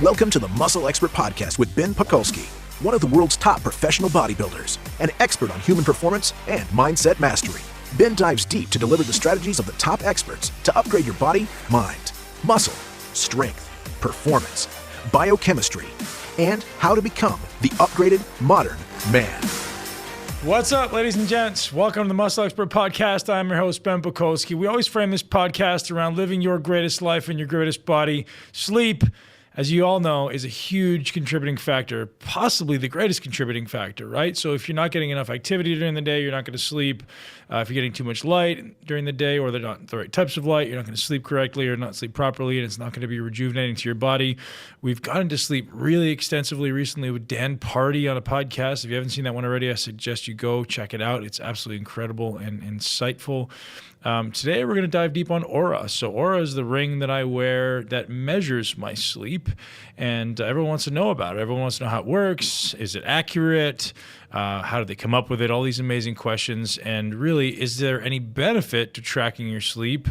Welcome to the Muscle Expert Podcast with Ben Pakulski, one of the world's top professional bodybuilders, an expert on human performance and mindset mastery. Ben dives deep to deliver the strategies of the top experts to upgrade your body, mind, muscle, strength, performance, biochemistry, and how to become the upgraded modern man. What's up, ladies and gents? Welcome to the Muscle Expert Podcast. I'm your host, Ben Pakulski. We always frame this podcast around living your greatest life in your greatest body. Sleep, as you all know, is a huge contributing factor, possibly the greatest contributing factor, right? So if you're not getting enough activity during the day, you're not going to sleep. If you're getting too much light during the day, or they're not the right types of light, you're not going to sleep correctly or not sleep properly, and it's not going to be rejuvenating to your body. We've gotten to sleep really extensively recently with Dan Party on a podcast. If you haven't seen that one already, I suggest you go check it out. It's absolutely incredible and insightful. Today, we're going to dive deep on Oura. So Oura is the ring that I wear that measures my sleep, and everyone wants to know about it. Everyone wants to know how it works. Is it accurate? How did they come up with it? All these amazing questions. And really, is there any benefit to tracking your sleep?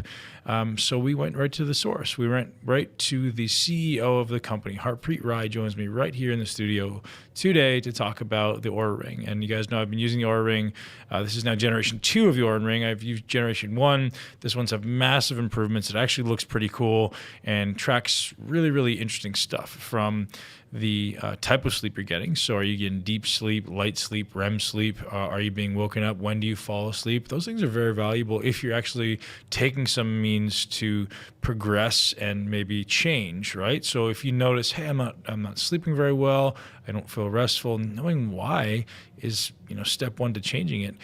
So we went right to the source. We went right to the CEO of the company. Harpreet Rai joins me right here in the studio today to talk about the Oura Ring. And you guys know I've been using the Oura Ring. This is now generation 2 of the Oura Ring. I've used generation 1. This one's have massive improvements. It actually looks pretty cool and tracks really, really interesting stuff from the type of sleep you're getting. So are you getting deep sleep, light sleep, REM sleep? Are you being woken up? When do you fall asleep? Those things are very valuable if you're actually taking some means to progress and maybe change, right? So if you notice, hey, I'm not sleeping very well, I don't feel restful, knowing why is step one to changing it.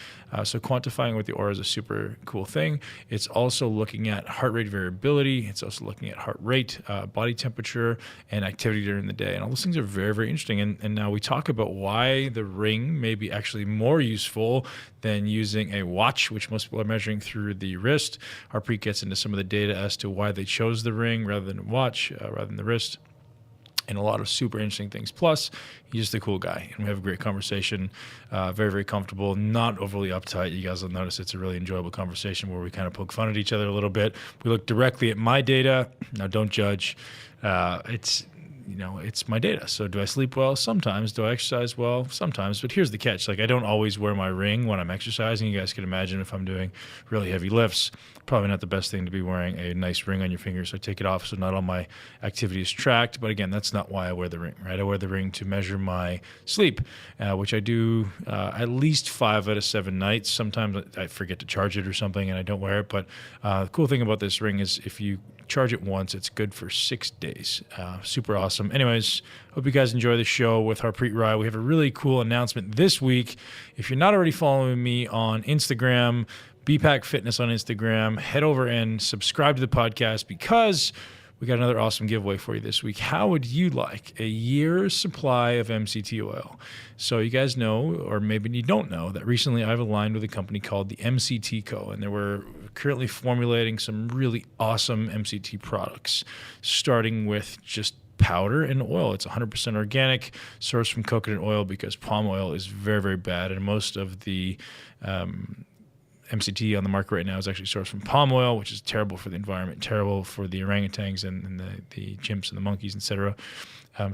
So quantifying with the Oura is a super cool thing. It's also looking at heart rate variability. It's also looking at heart rate, body temperature, and activity during the day. And all those things are very, very interesting. And now we talk about why the ring may be actually more useful than using a watch, which most people are measuring through the wrist. Harpreet gets into some of the data as to why they chose the ring rather than a watch, rather than the wrist. And a lot of super interesting things. Plus, he's just a cool guy, and we have a great conversation. Very, very comfortable, not overly uptight. You guys will notice it's a really enjoyable conversation where we kind of poke fun at each other a little bit. We look directly at my data. Now, don't judge. It's my data. So do I sleep well? Sometimes. Do I exercise well? Sometimes. But here's the catch. I don't always wear my ring when I'm exercising. You guys can imagine if I'm doing really heavy lifts, probably not the best thing to be wearing a nice ring on your finger. So I take it off so not all my activity is tracked. But again, that's not why I wear the ring, right? I wear the ring to measure my sleep, which I do at least 5 out of 7 nights. Sometimes I forget to charge it or something and I don't wear it. But the cool thing about this ring is if you charge it once, it's good for 6 days. Super awesome. Anyways, hope you guys enjoy the show with Harpreet Rai. We have a really cool announcement this week. If you're not already following me on Instagram, BPAC Fitness on Instagram, head over and subscribe to the podcast because we got another awesome giveaway for you this week. How would you like a year's supply of MCT oil? So you guys know, or maybe you don't know, that recently I've aligned with a company called the MCT Co. And we're currently formulating some really awesome MCT products, starting with just powder and oil. It's 100% organic, sourced from coconut oil because palm oil is very, very bad. And most of the MCT on the market right now is actually sourced from palm oil, which is terrible for the environment, terrible for the orangutans and the chimps and the monkeys, etc.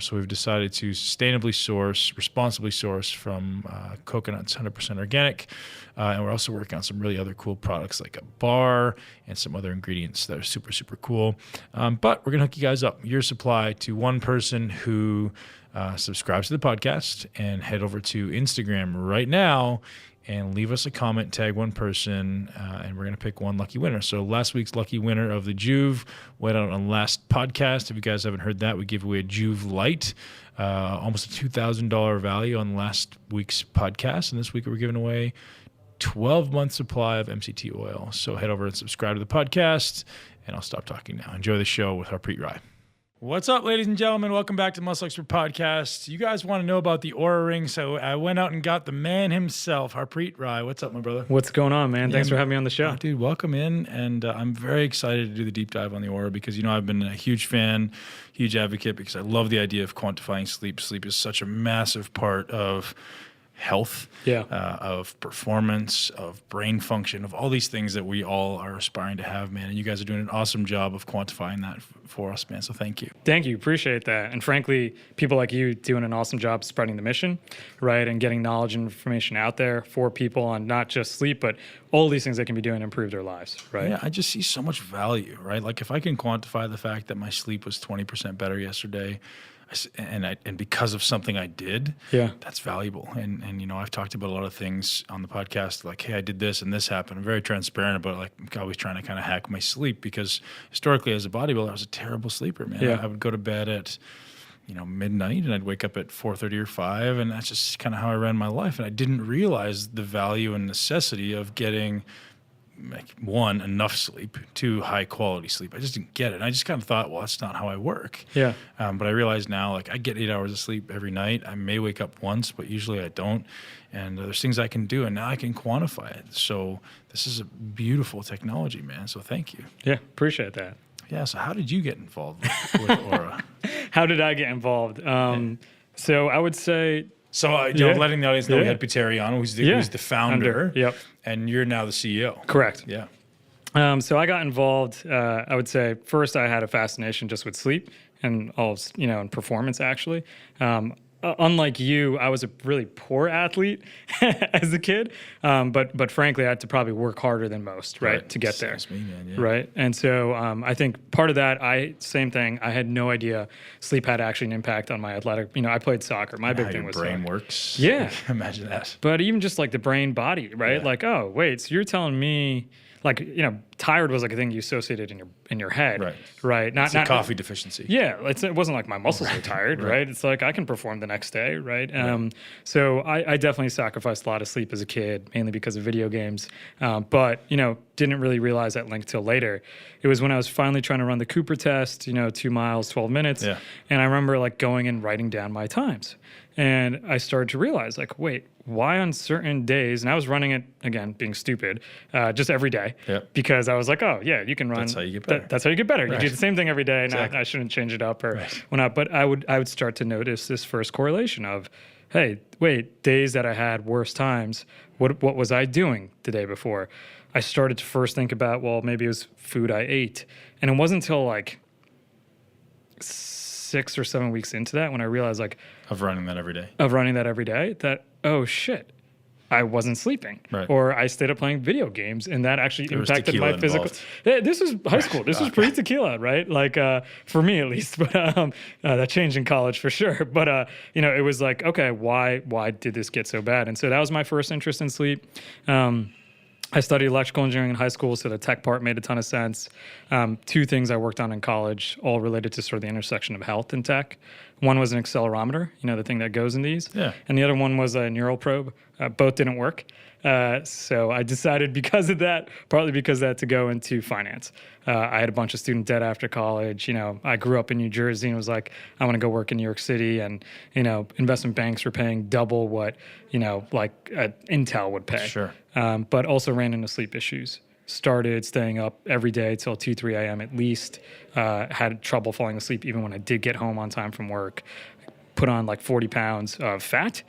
So we've decided to responsibly source from coconuts, 100% organic. And we're also working on some really other cool products like a bar and some other ingredients that are super, super cool. But we're going to hook you guys up, your supply, to one person who subscribes to the podcast and head over to Instagram right now and leave us a comment, tag one person, and we're going to pick one lucky winner. So last week's lucky winner of the Juve went out on last podcast. If you guys haven't heard that, we gave away a Juve Light, almost a $2,000 value on last week's podcast. And this week we're giving away 12-month supply of MCT oil. So head over and subscribe to the podcast, and I'll stop talking now. Enjoy the show with Harpreet Rai. What's up, ladies and gentlemen? Welcome back to Muscle Expert Podcast. You guys want to know about the Oura Ring, so I went out and got the man himself, Harpreet Rai. What's up, my brother? What's going on, man? Thanks for having me on the show. Dude, welcome in, and I'm very excited to do the deep dive on the Oura because, I've been a huge fan, huge advocate because I love the idea of quantifying sleep. Sleep is such a massive part of health, of performance, of brain function, of all these things that we all are aspiring to have, man. And you guys are doing an awesome job of quantifying that for us, man. So thank you. Thank you. Appreciate that. And frankly, people like you doing an awesome job spreading the mission, right? And getting knowledge and information out there for people on not just sleep, but all these things they can be doing to improve their lives, right? Yeah, I just see so much value, right? Like if I can quantify the fact that my sleep was 20% better yesterday, and because of something I did, that's valuable. And you know, I've talked about a lot of things on the podcast, like, hey, I did this and this happened. I'm very transparent about, like, I'm always trying to kind of hack my sleep, because historically as a bodybuilder, I was a terrible sleeper, man. I would go to bed at, you know, midnight, and I'd wake up at 4:30 or 5, and that's just kind of how I ran my life. And I didn't realize the value and necessity of getting, like, one, enough sleep, two, high quality sleep. I just didn't get it. And I just kind of thought, well, that's not how I work. But I realize now, like, I get 8 hours of sleep every night. I may wake up once, but usually I don't. And there's things I can do, and now I can quantify it. So this is a beautiful technology, man. So thank you. Yeah, appreciate that. Yeah. So how did you get involved with Oura? How did I get involved? So I would say... So, you know, letting the audience know we had Piteri on, who's the founder. And you're now the CEO. Correct. Yeah. So I got involved, I would say, first I had a fascination just with sleep and all, you know, and performance, actually. Unlike you, I was a really poor athlete as a kid, but frankly, I had to probably work harder than most, right, to get there. That's me, man, right? And so I think part of that, same thing, I had no idea sleep had actually an impact on my athletic. You know, I played soccer. My big thing was brain soccer. Works. Yeah. Imagine that. But even just like the brain body, right? Like, oh, wait, so you're telling me, like, you know, tired was like a thing you associated in your head, right? Not coffee deficiency. Yeah, it wasn't like my muscles were tired, right? It's like I can perform the next day, right? So I definitely sacrificed a lot of sleep as a kid, mainly because of video games. But you know, didn't really realize that link till later. It was when I was finally trying to run the Cooper test, you know, 2 miles, 12 minutes, and I remember like going and writing down my times, and I started to realize, like, wait, why on certain days, and I was running it, again, being stupid, just every day, because I was like, oh, yeah, you can run. That's how you get better. That's how you get better. You do the same thing every day, and Exactly. I shouldn't change it up or whatnot. But I would start to notice this first correlation of, hey, wait, days that I had worse times, what was I doing the day before? I started to first think about, well, maybe it was food I ate. And it wasn't until like 6 or 7 weeks into that when I realized, like, Of running that every day, that, oh shit, I wasn't sleeping, or I stayed up playing video games, and that actually impacted my physical. This is high school. This was pre-tequila, right? Like for me at least, but that changed in college for sure. But you know, it was like, okay, why did this get so bad? And so that was my first interest in sleep. I studied electrical engineering in high school, so the tech part made a ton of sense. 2 things I worked on in college, all related to sort of the intersection of health and tech. One was an accelerometer, you know, the thing that goes in these. And the other one was a neural probe. Both didn't work. So I decided partly because of that, to go into finance. I had a bunch of student debt after college. You know, I grew up in New Jersey and was like, I want to go work in New York City. And, you know, investment banks were paying double what, you know, like Intel would pay. But also ran into sleep issues. Started staying up every day till 2, 3 a.m. at least. Had trouble falling asleep even when I did get home on time from work. Put on like 40 pounds of fat,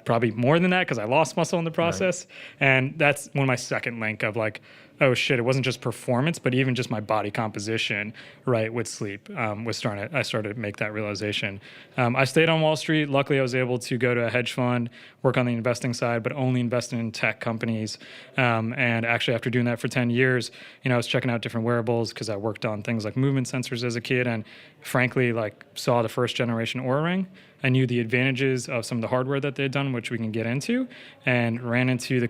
probably more than that because I lost muscle in the process. And that's one of my second link of like, oh shit, it wasn't just performance, but even just my body composition, right, with sleep I started to make that realization. I stayed on Wall Street. Luckily, I was able to go to a hedge fund, work on the investing side, but only invested in tech companies. And actually, after doing that for 10 years, you know, I was checking out different wearables because I worked on things like movement sensors as a kid, and frankly, like, saw the first generation Oura Ring. I knew the advantages of some of the hardware that they had done, which we can get into, and ran into the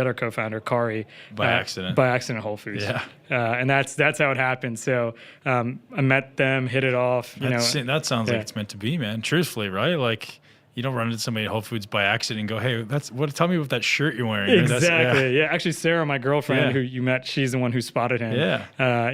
other co-founder, Kari. By accident at Whole Foods. And that's how it happened. So I met them, hit it off. That sounds like it's meant to be, man. Truthfully, right? Like, you don't run into somebody at Whole Foods by accident and go, hey, tell me about that shirt you're wearing. Exactly. Actually, Sarah, my girlfriend who you met, she's the one who spotted him.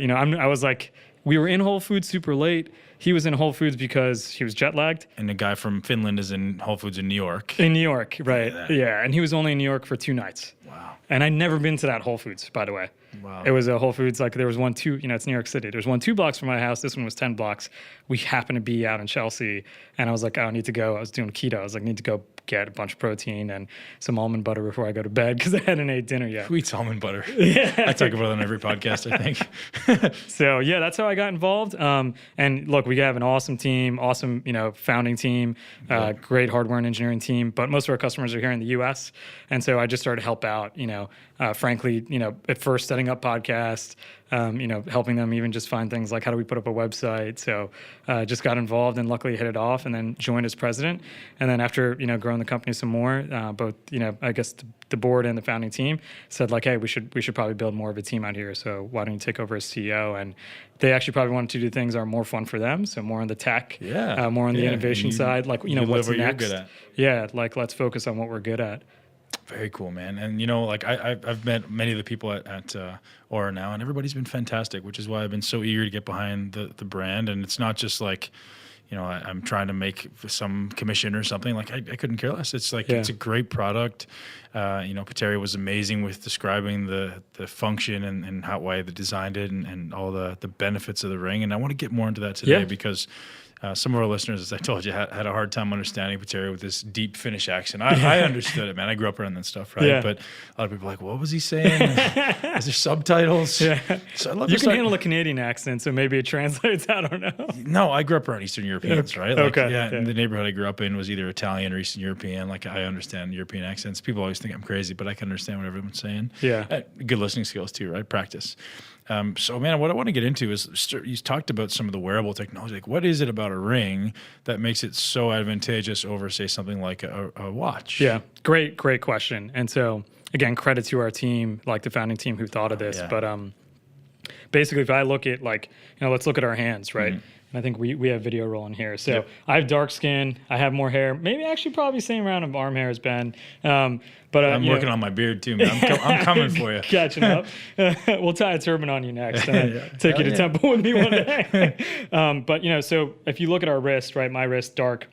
You know, I was like, we were in Whole Foods super late. He was in Whole Foods because he was jet lagged. And the guy from Finland is in Whole Foods in New York. In New York, right. Yeah. And he was only in New York for 2 nights. Wow. And I'd never been to that Whole Foods, by the way. Wow. It was a Whole Foods, like there was one, 2, you know, it's New York City. There's one 2 blocks from my house. This one was 10 blocks. We happened to be out in Chelsea. And I was like, I need to go. I was doing keto. I was like, need to go get a bunch of protein and some almond butter before I go to bed because I hadn't ate dinner yet. Who eats almond butter? Yeah. I talk about it on every podcast, I think. So yeah, that's how I got involved. And look, we have an awesome team, awesome, founding team, great hardware and engineering team, but most of our customers are here in the US. And so I just started to help out, frankly, at first setting up podcasts, helping them even just find things like how do we put up a website. So just got involved and luckily hit it off and then joined as president. And then after, growing the company some more, both, I guess the board and the founding team said like, hey, we should probably build more of a team out here. So why don't you take over as CEO? And they actually probably wanted to do things that are more fun for them. So more on the tech, more on the innovation side, like, what's what next. You're good at. Yeah. Like let's focus on what we're good at. Very cool, man. And, I've met many of the people at Oura now, and everybody's been fantastic, which is why I've been so eager to get behind the brand. And it's not just like, I'm trying to make some commission or something. Like, I couldn't care less. It's like, it's a great product. Pateri was amazing with describing the function and why they designed it and all the benefits of the ring. And I want to get more into that today because some of our listeners, as I told you, had a hard time understanding Pateri with this deep Finnish accent. I understood it, man. I grew up around that stuff, right? Yeah. But a lot of people are like, what was he saying? Is there subtitles? Yeah. So I love you can handle a Canadian accent, so maybe it translates. I don't know. No, I grew up around Eastern Europeans, right? Like, okay. Yeah, the neighborhood I grew up in was either Italian or Eastern European. Like, I understand European accents. People always think I'm crazy, but I can understand what everyone's saying. Yeah. Good listening skills too, right? Practice. So, man, what I want to get into is you talked about some of the wearable technology. Like, what is it about a ring that makes it so advantageous over, say, something like a watch? Yeah, great question. And so, again, credit to our team, like the founding team who thought of this. Yeah. But basically, if I look at let's look at our hands, right? Mm-hmm. And I think we have video rolling here. So I have dark skin. I have more hair. Maybe actually probably same amount of arm hair as Ben. But I'm working on my beard too, man. I'm coming for you. Catching up. We'll tie a turban on you next and take you to Temple with me one day. But so if you look at our wrist, right? My wrist, dark.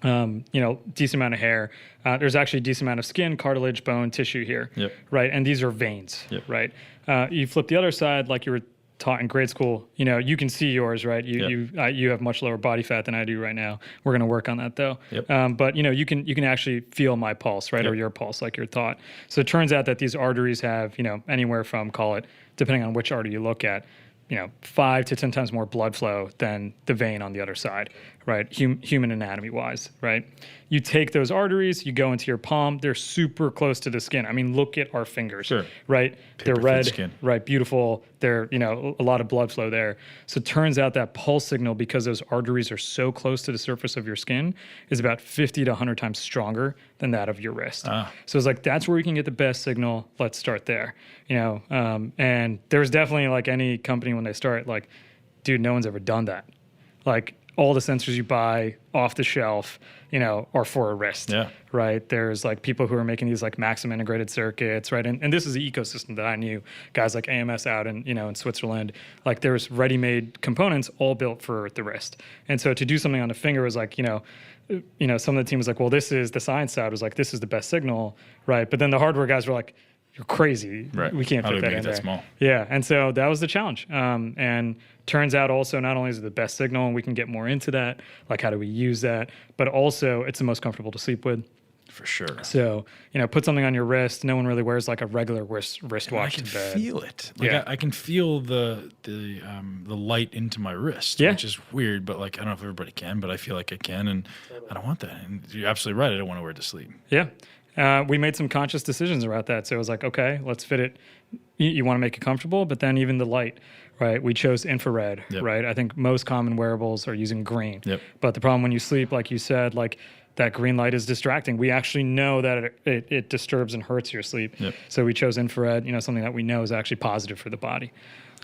Decent amount of hair. There's actually a decent amount of skin, cartilage, bone, tissue here, right? And these are veins, right? You flip the other side, like you were taught in grade school. You can see yours, right? You have much lower body fat than I do right now. We're going to work on that though. But you can actually feel my pulse, right, or your pulse, like you're taught. So it turns out that these arteries have anywhere from, call it, depending on which artery you look at, 5 to 10 times more blood flow than the vein on the other side, right? Human anatomy wise, right? You take those arteries, you go into your palm, they're super close to the skin. I mean, look at our fingers, right? They're red, skin. Right? Beautiful. They're, a lot of blood flow there. So it turns out that pulse signal, because those arteries are so close to the surface of your skin, is about 50 to 100 times stronger than that of your wrist. So it's like, that's where we can get the best signal. Let's start there, and there's definitely like any company when they start, like, dude, no one's ever done that. Like, all the sensors you buy off the shelf, are for a wrist, right? There's like people who are making these like Maxim integrated circuits, right? And this is the ecosystem that I knew, guys like AMS out in, in Switzerland. Like, there's ready-made components all built for the wrist. And so to do something on the finger was like, some of the team was like, well, this is the science side was like, this is the best signal, right? But then the hardware guys were like, you're crazy. Right. We can't fit that in there. Small? Yeah. And so that was the challenge. And turns out also not only is it the best signal, and we can get more into that, like how do we use that, but also it's the most comfortable to sleep with. For sure. So, put something on your wrist. No one really wears like a regular wristwatch. I can feel it. Like I can feel the light into my wrist, which is weird, but like, I don't know if everybody can, but I feel like I can, and I don't want that. And you're absolutely right. I don't want to wear it to sleep. Yeah. We made some conscious decisions about that. So it was like, okay, let's fit it. You want to make it comfortable, but then even the light, right? We chose infrared, right? I think most common wearables are using green. But the problem when you sleep, like you said, like that green light is distracting. We actually know that it disturbs and hurts your sleep. So we chose infrared, something that we know is actually positive for the body.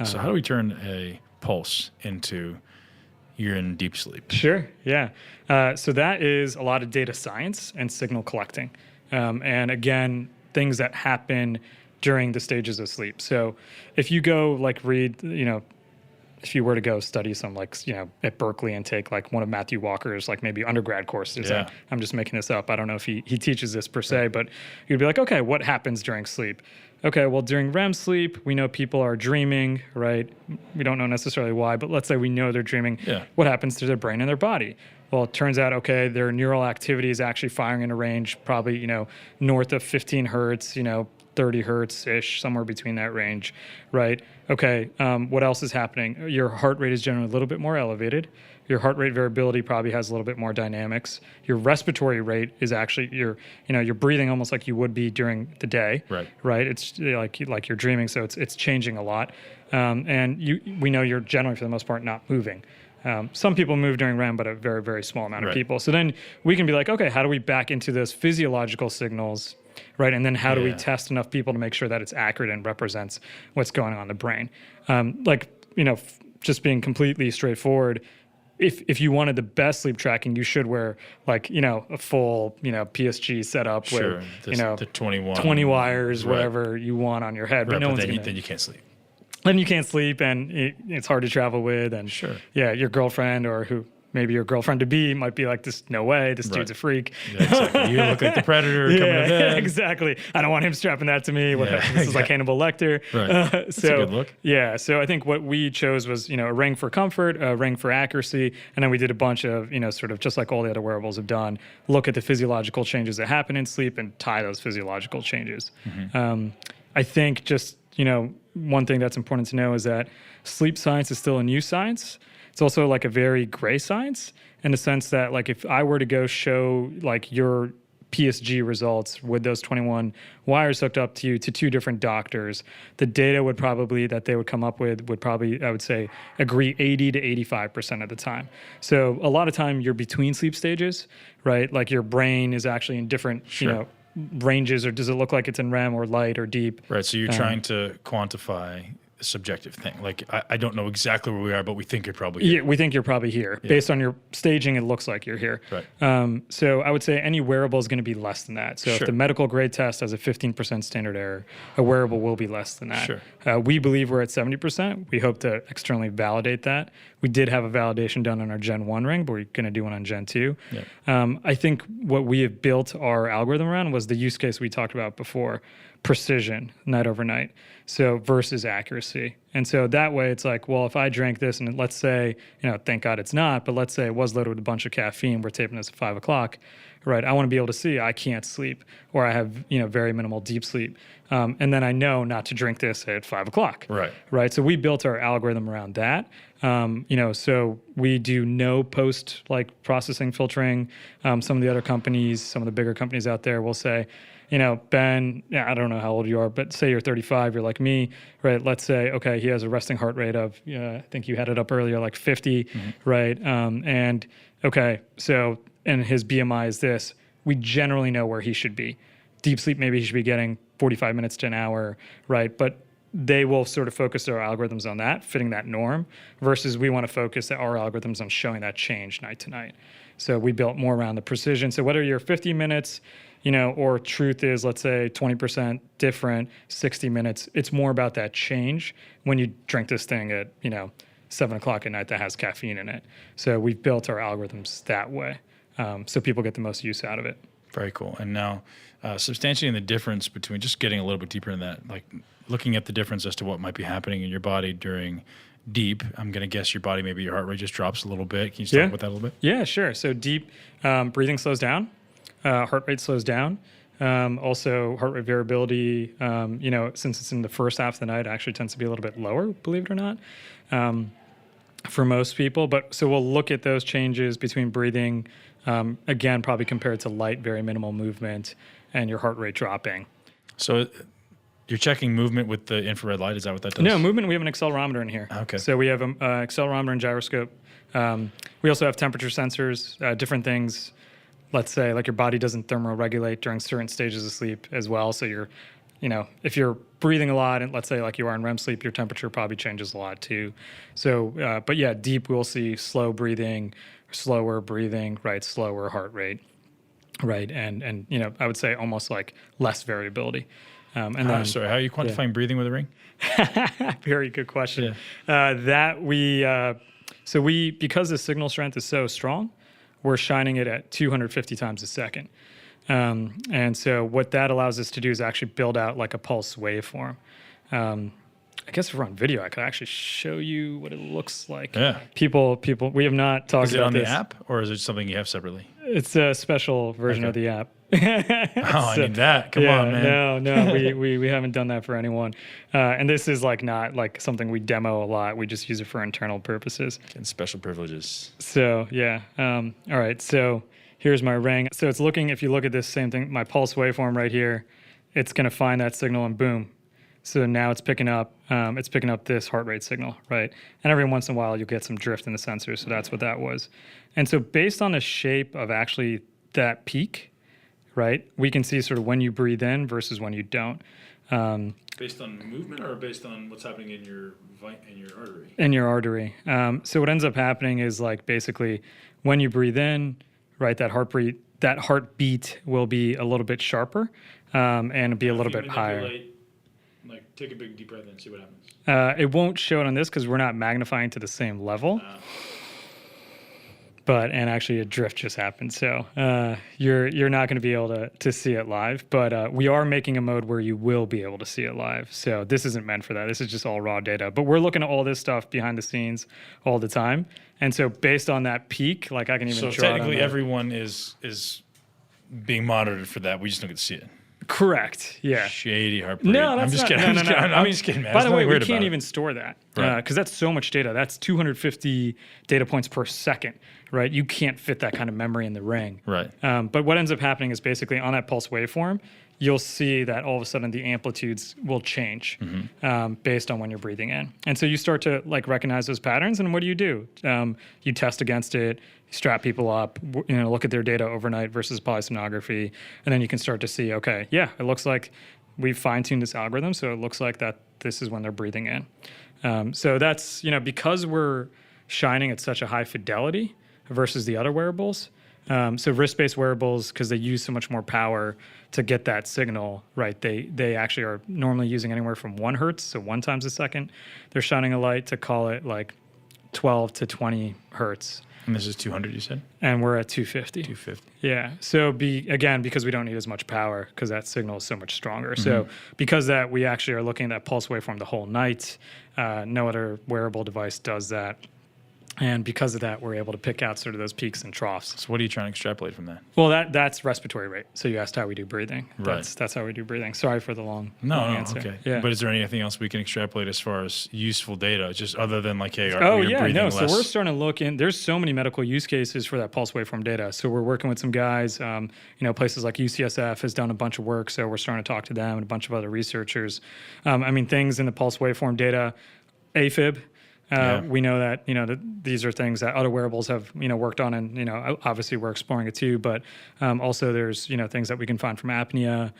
So how do we turn a pulse into you're in deep sleep? Sure, yeah. So that is a lot of data science and signal collecting. And again, things that happen during the stages of sleep. So if you go like read, if you were to go study some at Berkeley and take like one of Matthew Walker's like maybe undergrad courses, I'm just making this up. I don't know if he teaches this per se, but you'd be like, okay, what happens during sleep? Okay, well, during REM sleep, we know people are dreaming, right? We don't know necessarily why, but let's say we know they're dreaming. Yeah. What happens to their brain and their body? Well, it turns out, okay, their neural activity is actually firing in a range probably, north of 15 hertz, 30 hertz-ish, somewhere between that range, right? Okay, what else is happening? Your heart rate is generally a little bit more elevated. Your heart rate variability probably has a little bit more dynamics. Your respiratory rate is actually you're breathing almost like you would be during the day, right? It's like you're dreaming, so it's changing a lot. And we know you're generally for the most part not moving. Some people move during REM, but a very, very small amount of people. So then we can be like, okay, how do we back into those physiological signals, right? And then how do we test enough people to make sure that it's accurate and represents what's going on in the brain? Just being completely straightforward, if you wanted the best sleep tracking, you should wear a full, PSG setup with, the 20 wires, whatever you want on your head. But no one's then you can't sleep. Then you can't sleep, and it's hard to travel with. And your girlfriend or who maybe your girlfriend to be might be like, "This, no way, this dude's a freak." Yeah, exactly. You look like the Predator coming to bed. Exactly. I don't want him strapping that to me. This is like Hannibal Lecter. Right. That's a good look. Yeah. So I think what we chose was a ring for comfort, a ring for accuracy, and then we did a bunch of sort of just like all the other wearables have done, look at the physiological changes that happen in sleep and tie those physiological changes. Mm-hmm. I think just one thing that's important to know is that sleep science is still a new science. It's also like a very gray science in the sense that like if I were to go show like your PSG results with those 21 wires hooked up to you to two different doctors, the data that they would come up with would probably, I would say, agree 80 to 85% of the time. So a lot of time you're between sleep stages, right? Like your brain is actually in different, ranges, or does it look like it's in REM or light or deep? Right. So you're trying to quantify a subjective thing. Like I don't know exactly where we are, but we think you're probably here. Yeah, we think you're probably here. Yeah. Based on your staging, it looks like you're here. Right. So I would say any wearable is going to be less than that. So if the medical grade test has a 15% standard error, a wearable will be less than that. Sure. We believe we're at 70%. We hope to externally validate that. We did have a validation done on our Gen 1 ring, but we're going to do one on Gen 2. Yeah. I think what we have built our algorithm around was the use case we talked about before, precision, night overnight, so versus accuracy. And so that way it's like, well, if I drank this and let's say, thank God it's not, but let's say it was loaded with a bunch of caffeine, we're taping this at 5 o'clock, right? I want to be able to see I can't sleep or I have, very minimal deep sleep. And then I know not to drink this at 5 o'clock. Right. So we built our algorithm around that. So we do no post like processing filtering. Some of the other companies, some of the bigger companies out there will say, Ben, I don't know how old you are, but say you're 35, you're like me, right? Let's say, okay, he has a resting heart rate of, I think you had it up earlier, like 50, right? And okay, so, and his BMI is this, we generally know where he should be. Deep sleep, maybe he should be getting 45 minutes to an hour, right? But they will sort of focus their algorithms on that, fitting that norm, versus we want to focus our algorithms on showing that change night to night. So we built more around the precision. So whether you're 50 minutes, or truth is, let's say 20% different, 60 minutes, it's more about that change when you drink this thing at, 7 o'clock at night that has caffeine in it. So we've built our algorithms that way, so people get the most use out of it. Very cool. And now substantiating the difference between, just getting a little bit deeper in that, like looking at the difference as to what might be happening in your body during deep. I'm going to guess your body, maybe your heart rate just drops a little bit. Can you talk about that a little bit? Yeah, sure. So deep breathing slows down. Heart rate slows down. Also, heart rate variability, since it's in the first half of the night, actually tends to be a little bit lower, believe it or not, for most people. But so we'll look at those changes between breathing, again, probably compared to light, very minimal movement, and your heart rate dropping. So you're checking movement with the infrared light. Is that what that does? No, movement, we have an accelerometer in here. Okay. So we have an accelerometer and gyroscope. We also have temperature sensors, different things. Let's say like your body doesn't thermoregulate during certain stages of sleep as well. So you're, if you're breathing a lot and let's say like you are in REM sleep, your temperature probably changes a lot too. So, but yeah, deep we'll see slow breathing, slower breathing, right? Slower heart rate, right? And I would say almost like less variability. Sorry, how are you quantifying breathing with a ring? Very good question. Because the signal strength is so strong, we're shining it at 250 times a second. And so what that allows us to do is actually build out like a pulse waveform. I guess if we're on video, I could actually show you what it looks like. Yeah. People, we have not talked about this. Is it on the app, or is it something you have separately? It's a special version of the app. I need that. Come on, man. No, we haven't done that for anyone. And this is like not like something we demo a lot. We just use it for internal purposes. Getting special privileges. So yeah. All right. So here's my ring. So it's looking, if you look at this same thing, my pulse waveform right here, it's going to find that signal and boom. So now it's picking up this heart rate signal, right? And every once in a while you'll get some drift in the sensor. So that's what that was. And so based on the shape of actually that peak, right, we can see sort of when you breathe in versus when you don't. Based on movement or based on what's happening in your artery? In your artery. So what ends up happening is like basically when you breathe in, right, that heartbeat will be a little bit sharper and be a little bit higher. Like take a big deep breath and see what happens. It won't show it on this because we're not magnifying to the same level. And actually a drift just happened. So you're not going to be able to see it live, but we are making a mode where you will be able to see it live. So this isn't meant for that. This is just all raw data, but we're looking at all this stuff behind the scenes all the time. And so based on that peak, like I can even draw it on technically that. everyone is being monitored for that. We just don't get to see it. Correct. Yeah. Shady Harpreet. No, that's I'm just not, kidding. no. I'm just kidding, man. By the way, we can't even store that Right. because that's so much data. That's 250 data points per second, right? You can't fit that kind of memory in the ring. Right. But what ends up happening is basically on that pulse waveform, you'll see that all of a sudden the amplitudes will change based on when you're breathing in. And so you start to like recognize those patterns. And what do? You test against it, strap people up, look at their data overnight versus polysomnography. And then you can start to see, okay, yeah, it looks like we've fine-tuned this algorithm. So it looks like that this is when they're breathing in. So that's, because we're shining at such a high fidelity versus the other wearables. So wrist-based wearables, because they use so much more power to get that signal, right? They actually are normally using anywhere from 1 hertz, so 1 times a second. They're shining a light to call it like 12 to 20 hertz. And this is 200, you said? And we're at 250. 250. Yeah. So because we don't need as much power because that signal is so much stronger. So because that, we actually are looking at that pulse waveform the whole night. No other wearable device does that. And because of that, we're able to pick out sort of those peaks and troughs. So what are you trying to extrapolate from that? Well, that's respiratory rate. So you asked how we do breathing. Right. That's how we do breathing. Sorry for the long answer. Okay. Yeah. But is there anything else we can extrapolate as far as useful data, just other than like, hey, breathing less? So we're starting to look in. There's so many medical use cases for that pulse waveform data. So we're working with some guys. Places like UCSF has done a bunch of work. So we're starting to talk to them and a bunch of other researchers. Things in the pulse waveform data, AFib. We know that these are things that other wearables have worked on, and obviously we're exploring it too. But also there's things that we can find from apnea,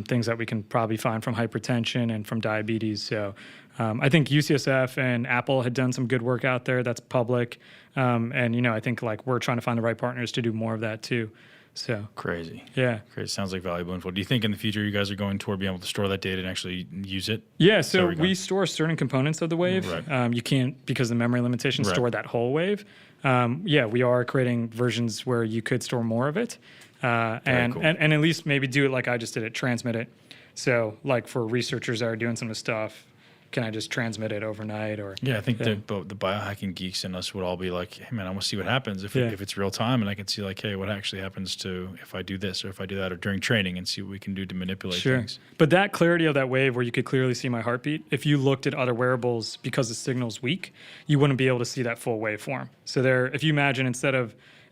things that we can probably find from hypertension and from diabetes. So I think UCSF and Apple had done some good work out there that's public, and I think like we're trying to find the right partners to do more of that too. So crazy. Yeah. Crazy. Sounds like valuable info. Do you think in the future you guys are going toward being able to store that data and actually use it? Yeah. So we store certain components of the wave. Right. You can't, because of the memory limitations, store that whole wave. We are creating versions where you could store more of it, and at least maybe do it like I just did it, transmit it. So like for researchers that are doing some of the stuff, can I just transmit it overnight? Or I think the biohacking geeks in us would all be like, hey man, I want to see what happens if it's real time, and I can see like, hey, what actually happens to if I do this or if I do that, or during training, and see what we can do to manipulate things. But that clarity of that wave where you could clearly see my heartbeat, if you looked at other wearables because the signal's weak, you wouldn't be able to see that full waveform. So if you imagine,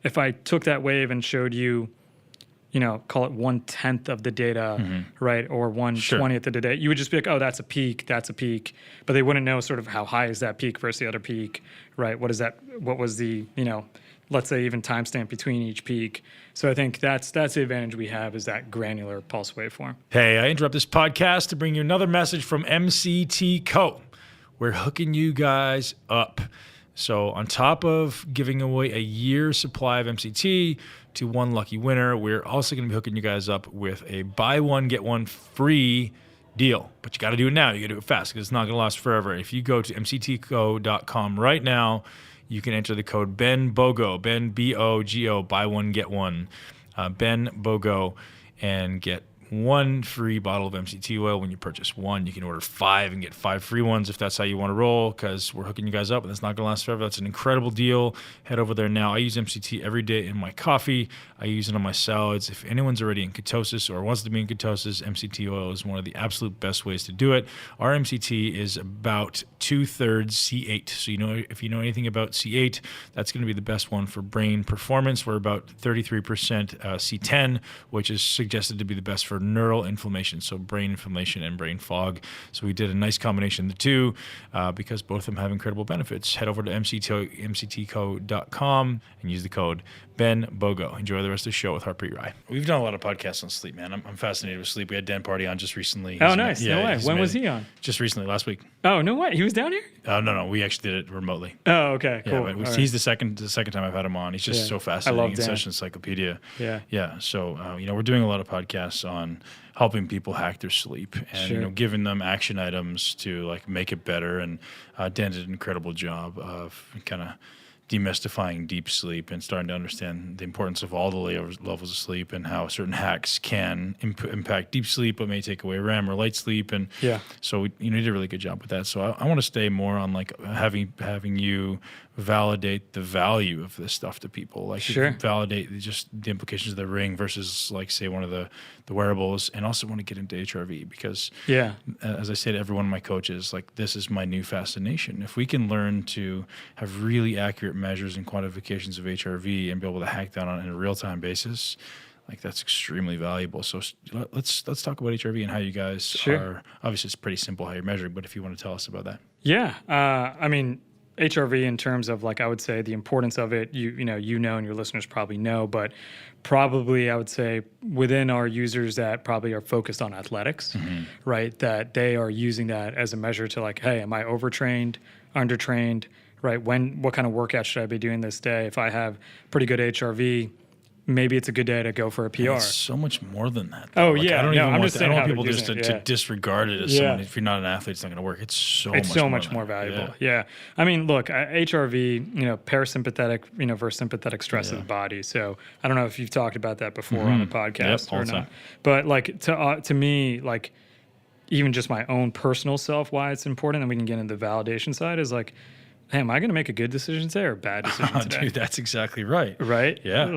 if I took that wave and showed you, call it 1/10 of the data, right? Or 1/20th of the data. You would just be like, oh, that's a peak. But they wouldn't know sort of how high is that peak versus the other peak, right? What was the, let's say even timestamp between each peak. So I think that's the advantage we have, is that granular pulse waveform. Hey, I interrupt this podcast to bring you another message from MCT Co. We're hooking you guys up. So on top of giving away a year's supply of MCT to one lucky winner, we're also going to be hooking you guys up with a buy one, get one free deal. But you got to do it now. You got to do it fast because it's not going to last forever. If you go to mctco.com right now, you can enter the code BENBOGO, Ben B-O-G-O, buy one, get one, BENBOGO, and get 1 free bottle of MCT oil. When you purchase 1, you can order 5 and get 5 free ones if that's how you want to roll, because we're hooking you guys up and it's not going to last forever. That's an incredible deal. Head over there now. I use MCT every day in my coffee. I use it on my salads. If anyone's already in ketosis or wants to be in ketosis, MCT oil is one of the absolute best ways to do it. Our MCT is about 2/3 C8. So if you know anything about C8, that's going to be the best one for brain performance. We're about 33% C10, which is suggested to be the best for neural inflammation, so brain inflammation and brain fog. So we did a nice combination of the two because both of them have incredible benefits. Head over to mctco.com and use the code BENBOGO. Enjoy the rest of the show with Harpreet Rai. We've done a lot of podcasts on sleep, man. I'm fascinated with sleep. We had Dan Party on just recently. Oh, nice. No way. When was he on? Just recently, last week. Oh, no way. He was down here? No. We actually did it remotely. Oh, okay. Cool. Yeah, he's the second time I've had him on. He's just so fascinating and such an encyclopedia. Yeah. So, we're doing a lot of podcasts on helping people hack their sleep and giving them action items to make it better. And Dan did an incredible job of kind of demystifying deep sleep and starting to understand the importance of all the levels of sleep and how certain hacks can impact deep sleep but may take away REM or light sleep. And so you did a really good job with that. So I want to stay more on having you validate the value of this stuff to people, validate just the implications of the ring versus say one of the wearables, and also want to get into HRV because as I say to every one of my coaches, this is my new fascination. If we can learn to have really accurate measures and quantifications of HRV and be able to hack that on a real-time basis, that's extremely valuable. So let's talk about HRV and how you guys are. Obviously it's pretty simple how you're measuring, but if you want to tell us about that. HRV in terms of I would say the importance of it, and your listeners probably know, but probably I would say within our users that probably are focused on athletics, right? That they are using that as a measure to hey, am I overtrained, undertrained, right? What kind of workout should I be doing this day? If I have pretty good HRV, maybe it's a good day to go for a PR. It's so much more than that. Oh, yeah. I don't want people just to disregard it as someone. If you're not an athlete, it's not going to work. It's so much more valuable. Yeah. I mean, look, HRV, parasympathetic, versus sympathetic stress of the body. So I don't know if you've talked about that before on the podcast or not. But to me, even just my own personal self, why it's important, and we can get into the validation side, is hey, am I going to make a good decision today or a bad decision today? Dude, that's exactly right. Right? Yeah.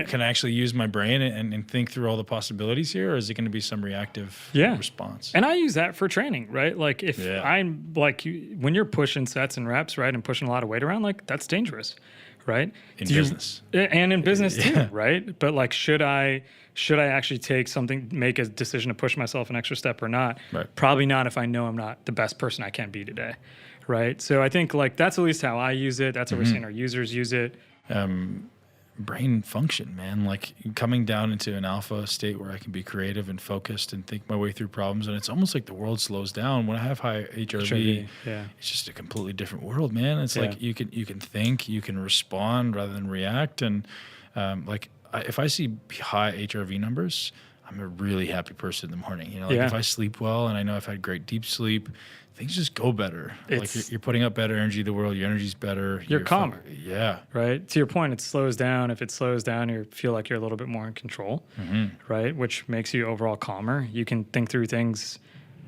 Can I actually use my brain and think through all the possibilities here, or is it going to be some reactive response? And I use that for training, right? If I'm when you're pushing sets and reps, right, and pushing a lot of weight around, that's dangerous, right? In business. And in business too, right? But should I actually make a decision to push myself an extra step or not? Right. Probably not if I know I'm not the best person I can be today. Right. So I think that's at least how I use it. That's how we're seeing our users use it. Brain function, man, coming down into an alpha state where I can be creative and focused and think my way through problems. And it's almost like the world slows down. When I have high HRV, it's just a completely different world, man. It's you can think, you can respond rather than react. And if I see high HRV numbers, I'm a really happy person in the morning. If I sleep well and I know I've had great deep sleep, things just go better. You're putting up better energy to the world. Your energy's better. You're calmer. Yeah. Right. To your point, it slows down. If it slows down, you feel like you're a little bit more in control, right? Which makes you overall calmer. You can think through things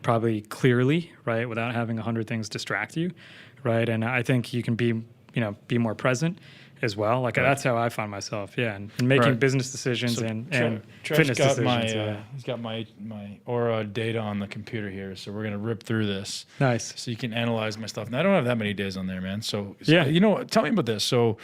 probably clearly, right, without having 100 things distract you, right? And I think you can be more present as well. That's how I find myself, and making business decisions and fitness decisions. He's got my Oura data on the computer here, so we're gonna rip through this. Nice. So you can analyze my stuff. And I don't have that many days on there, man. So tell me about this. So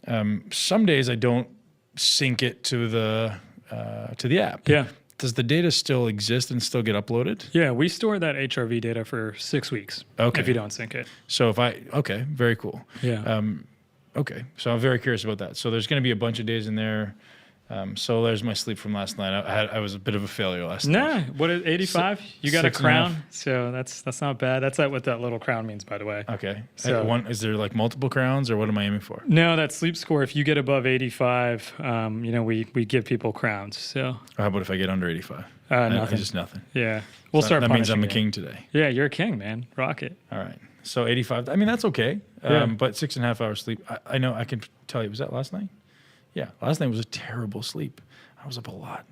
some days I don't sync it to the app. Yeah. Does the data still exist and still get uploaded? Yeah, we store that HRV data for 6 weeks. Okay. If you don't sync it. So very cool. Yeah. Okay, so I'm very curious about that. So there's going to be a bunch of days in there So there's my sleep from last night. I was a bit of a failure last night. What is 85? You got a crown, so that's not bad. That's what that little crown means, by the way. Okay. So is there like multiple crowns, or what am I aiming for? No, that sleep score. If you get above 85, we give people crowns. So how about if I get under 85? Nothing. Just nothing. Yeah, we'll start. That means I'm a you. king today. Yeah, you're a king, man. Rock it. All right. So 85. I mean, that's okay. But 6.5 hours sleep. I know. I can tell you. Was that last night? Yeah, last night was a terrible sleep. I was up a lot.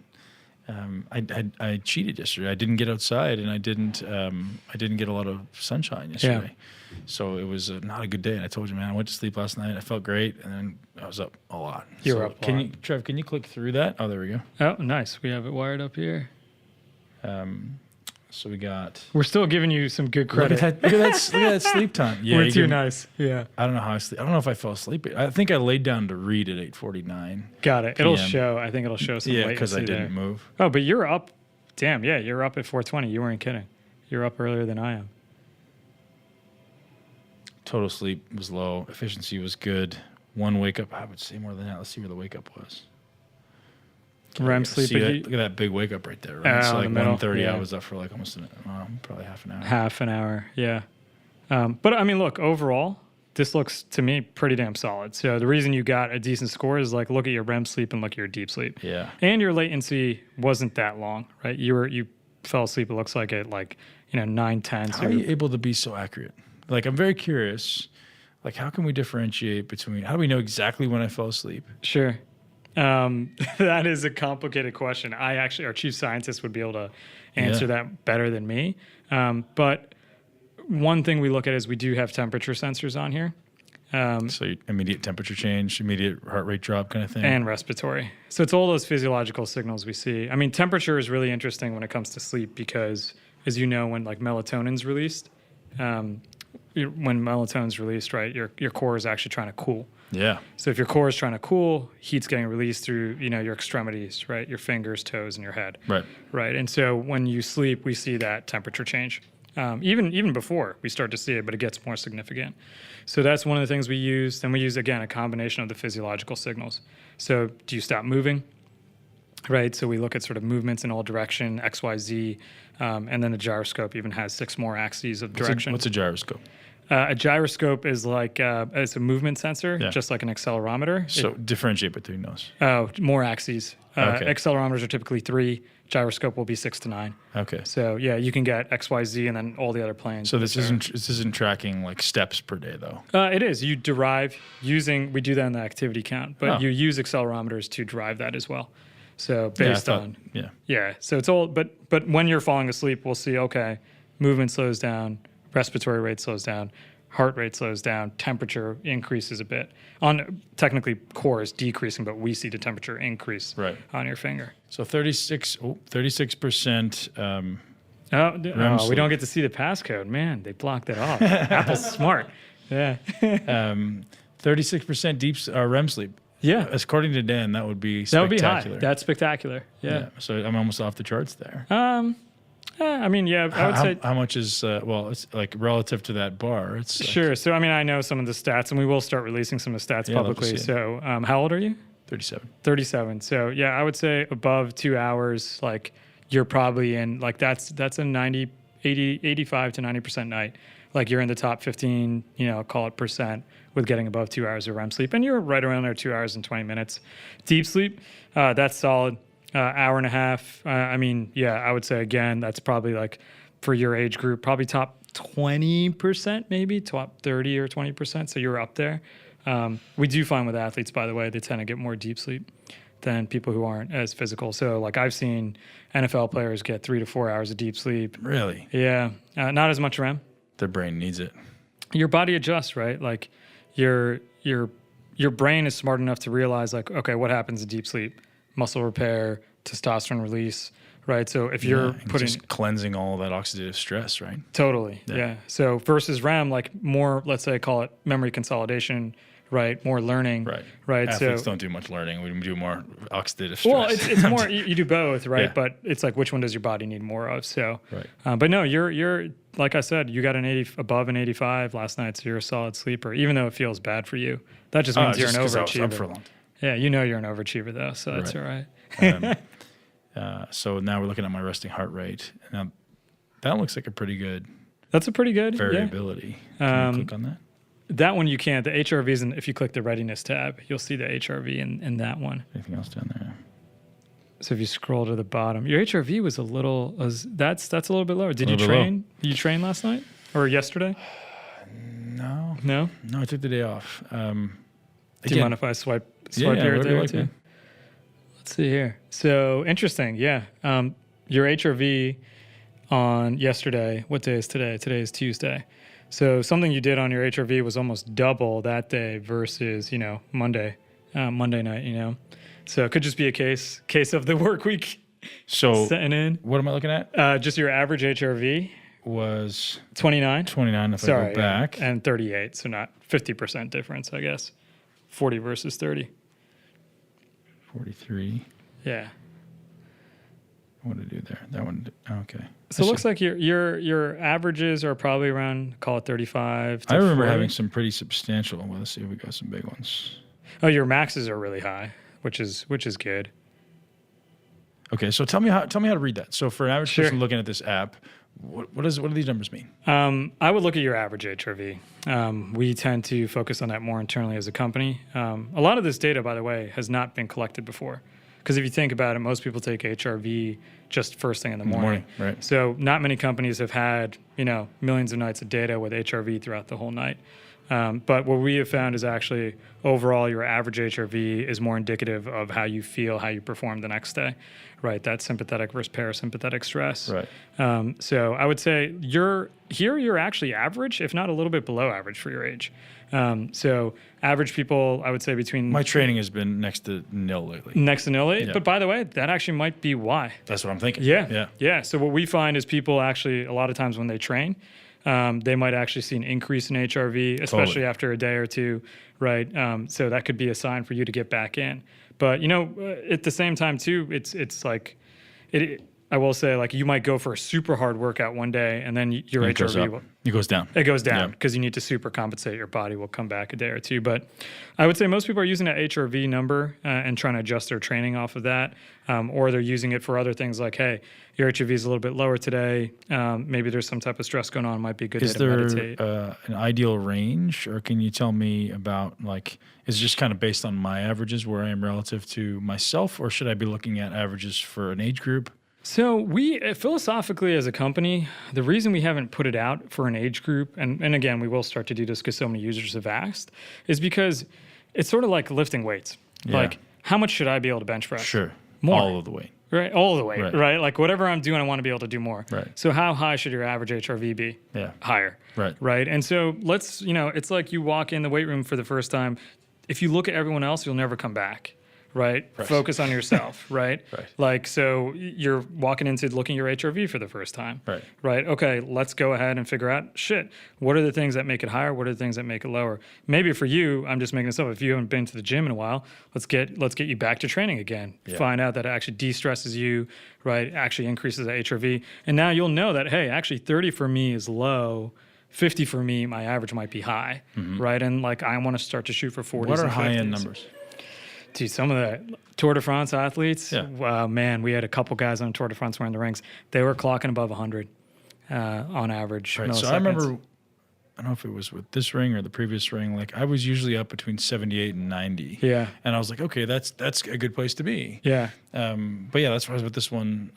I cheated yesterday. I didn't get outside, and I didn't get a lot of sunshine yesterday. Yeah. So it was not a good day. And I told you, man, I went to sleep last night. I felt great, and then I was up a lot. You're up. Trev? Can you click through that? Oh, there we go. Oh, nice. We have it wired up here. So we're still giving you some good credit. Look at that sleep time. Yeah, we're too nice. Yeah. I don't know how I sleep. I don't know if I fell asleep. I think I laid down to read at 8:49. Got it. It'll show. I think it'll show some latency because I didn't move. Oh, but you're up. Damn, yeah, you're up at 4:20. You weren't kidding. You're up earlier than I am. Total sleep was low. Efficiency was good. One wake up. I would say more than that. Let's see where the wake up was. REM sleep. Look at that big wake up right there. Right? It's like 1:30. I was up for like almost probably half an hour. Half an hour, yeah. But I mean, look, overall, this looks to me pretty damn solid. So the reason you got a decent score is like look at your REM sleep and look at your deep sleep. Yeah. And your latency wasn't that long, right? You fell asleep. It looks like at 9:10. How are you able to be so accurate? Like I'm very curious. Like how can we differentiate between? How do we know exactly when I fell asleep? Sure. That is a complicated question. Our chief scientist would be able to answer that better than me. But one thing we look at is we do have temperature sensors on here. So immediate temperature change, immediate heart rate drop kind of thing. And respiratory. So it's all those physiological signals we see. I mean, temperature is really interesting when it comes to sleep because, as you know, when melatonin's released, right, your core is actually trying to cool. Yeah. So if your core is trying to cool, heat's getting released through, your extremities, right? Your fingers, toes, and your head. Right. Right. And so when you sleep, we see that temperature change. Even before we start to see it, but it gets more significant. So that's one of the things we use. Then we use, again, a combination of the physiological signals. So do you stop moving? Right. So we look at sort of movements in all direction, X, Y, Z. And then the gyroscope even has 6 more axes of direction. What's a gyroscope? A gyroscope is like it's a movement sensor, just like an accelerometer. So differentiate between those. Oh, more axes. Okay. Accelerometers are typically 3. Gyroscope will be 6 to 9. Okay. So yeah, you can get X, Y, Z, and then all the other planes. So this isn't tracking like steps per day though. It is. You derive we do that in the activity count, but you use accelerometers to derive that as well. So based on. So it's all. But when you're falling asleep, we'll see. Okay, movement slows down. Respiratory rate slows down, heart rate slows down, temperature increases a bit. Technically, core is decreasing, but we see the temperature increase on your finger. So 36%. We don't get to see the passcode. Man, they blocked it off. Apple's smart. Yeah. 36% deep REM sleep. Yeah. According to Dan, that would be spectacular. That would be high. That's spectacular. Yeah. So I'm almost off the charts there. I would say. How much is, it's like relative to that bar. It's sure. Like, so, I know some of the stats, and we will start releasing some of the stats publicly. So, how old are you? 37. 37. So, yeah, I would say above 2 hours, you're probably in, that's a 85 to 90% night. You're in the top 15, call it percent with getting above 2 hours of REM sleep. And you're right around there, 2 hours and 20 minutes. Deep sleep, that's solid. Hour and a half. I would say, again, that's probably for your age group, probably top 20%, maybe top 30 or 20%. So you're up there. We do find with athletes, by the way, they tend to get more deep sleep than people who aren't as physical. So I've seen NFL players get 3 to 4 hours of deep sleep. Really? Yeah. Not as much REM. Their brain needs it. Your body adjusts, right? Your brain is smart enough to realize okay, what happens in deep sleep? Muscle repair, testosterone release, right? So if you're putting just cleansing all of that oxidative stress, right? Totally, yeah. So versus REM, more, let's say, call it memory consolidation, right? More learning, right? Athletes don't do much learning. We do more oxidative stress. Well, it's more you do both, right? Yeah. But it's which one does your body need more of? So, but no, you're like I said, you got above an 85 last night, so you're a solid sleeper, even though it feels bad for you. That just means you're an overachiever. I'm for long. Yeah, you know you're an overachiever though, so that's all right. So now we're looking at my resting heart rate. Now that looks like a pretty good. That's a pretty good variability. Can you click on that? That one you can't. The HRVs, and if you click the readiness tab, you'll see the HRV in that one. Anything else down there? So if you scroll to the bottom, your HRV was that's a little bit lower. Did you train? Did you train last night or yesterday? No. I took the day off. Do you mind if I swipe here or there too? Let's see here. So interesting. Yeah. Your HRV on yesterday. What day is today? Today is Tuesday. So something you did on your HRV was almost double that day versus, Monday night, So it could just be a case of the work week setting in. What am I looking at? Just your average HRV was 29. 29 if I go back. And 38, so not 50% difference, I guess. 40 versus 30. 43. Yeah. What did I do there? That one. Okay. So it looks like your averages are probably around, call it 35 to I remember 40. having some pretty substantial. Well, let's see if we got some big ones. Oh, your maxes are really high, which is good. Okay, so tell me how to read that. So for an average person looking at this app, what do these numbers mean? I would look at your average HRV. We tend to focus on that more internally as a company. A lot of this data, by the way, has not been collected before. Because if you think about it, most people take HRV just first thing in the morning. Right. So not many companies have had, millions of nights of data with HRV throughout the whole night. But what we have found is actually overall your average HRV is more indicative of how you feel, how you perform the next day, right? That's sympathetic versus parasympathetic stress. Right. So I would say you're actually average, if not a little bit below average for your age. So average people, I would say between... My training has been next to nil lately. Next to nil. Yeah. But by the way, that actually might be why. That's what I'm thinking. Yeah. So what we find is people actually, a lot of times when they train, they might actually see an increase in HRV, especially after a day or two, right? So that could be a sign for you to get back in. But, at the same time, too, it's like... I will say, like, you might go for a super hard workout one day, and then your HRV goes down. It goes down because you need to super compensate. Your body will come back a day or two. But I would say most people are using that HRV number and trying to adjust their training off of that, or they're using it for other things like, hey, your HRV is a little bit lower today. Maybe there's some type of stress going on. It might be a good day to meditate. Is there an ideal range, or can you tell me about, like, is it just kind of based on my averages where I am relative to myself, or should I be looking at averages for an age group? So we, philosophically as a company, the reason we haven't put it out for an age group, and again, we will start to do this because so many users have asked, is because it's sort of like lifting weights. Yeah. Like, how much should I be able to bench press? Sure. More. All of the weight. Right, all of the weight, right? Like, whatever I'm doing, I want to be able to do more. Right. So how high should your average HRV be? Yeah. Higher. Right. And so let's, it's like you walk in the weight room for the first time. If you look at everyone else, you'll never come back. Right? Focus on yourself, right? Like, so you're walking into looking at your HRV for the first time. Right? Okay, let's go ahead and figure out, what are the things that make it higher? What are the things that make it lower? Maybe for you, I'm just making this up. If you haven't been to the gym in a while, let's get you back to training again. Yeah. Find out that it actually de-stresses you, right? Actually increases the HRV. And now you'll know that, hey, actually 30 for me is low. 50 for me, my average might be high, right? And like, I want to start to shoot for 40s. What are and 50s. high-end numbers? Dude, some of the Tour de France athletes, man, we had a couple guys on Tour de France wearing the rings. They were clocking above 100 on average. Right. So I remember, I don't know if it was with this ring or the previous ring, like I was usually up between 78 and 90. Yeah. And I was like, okay, that's a good place to be. Yeah. But yeah, that's why I was with this one.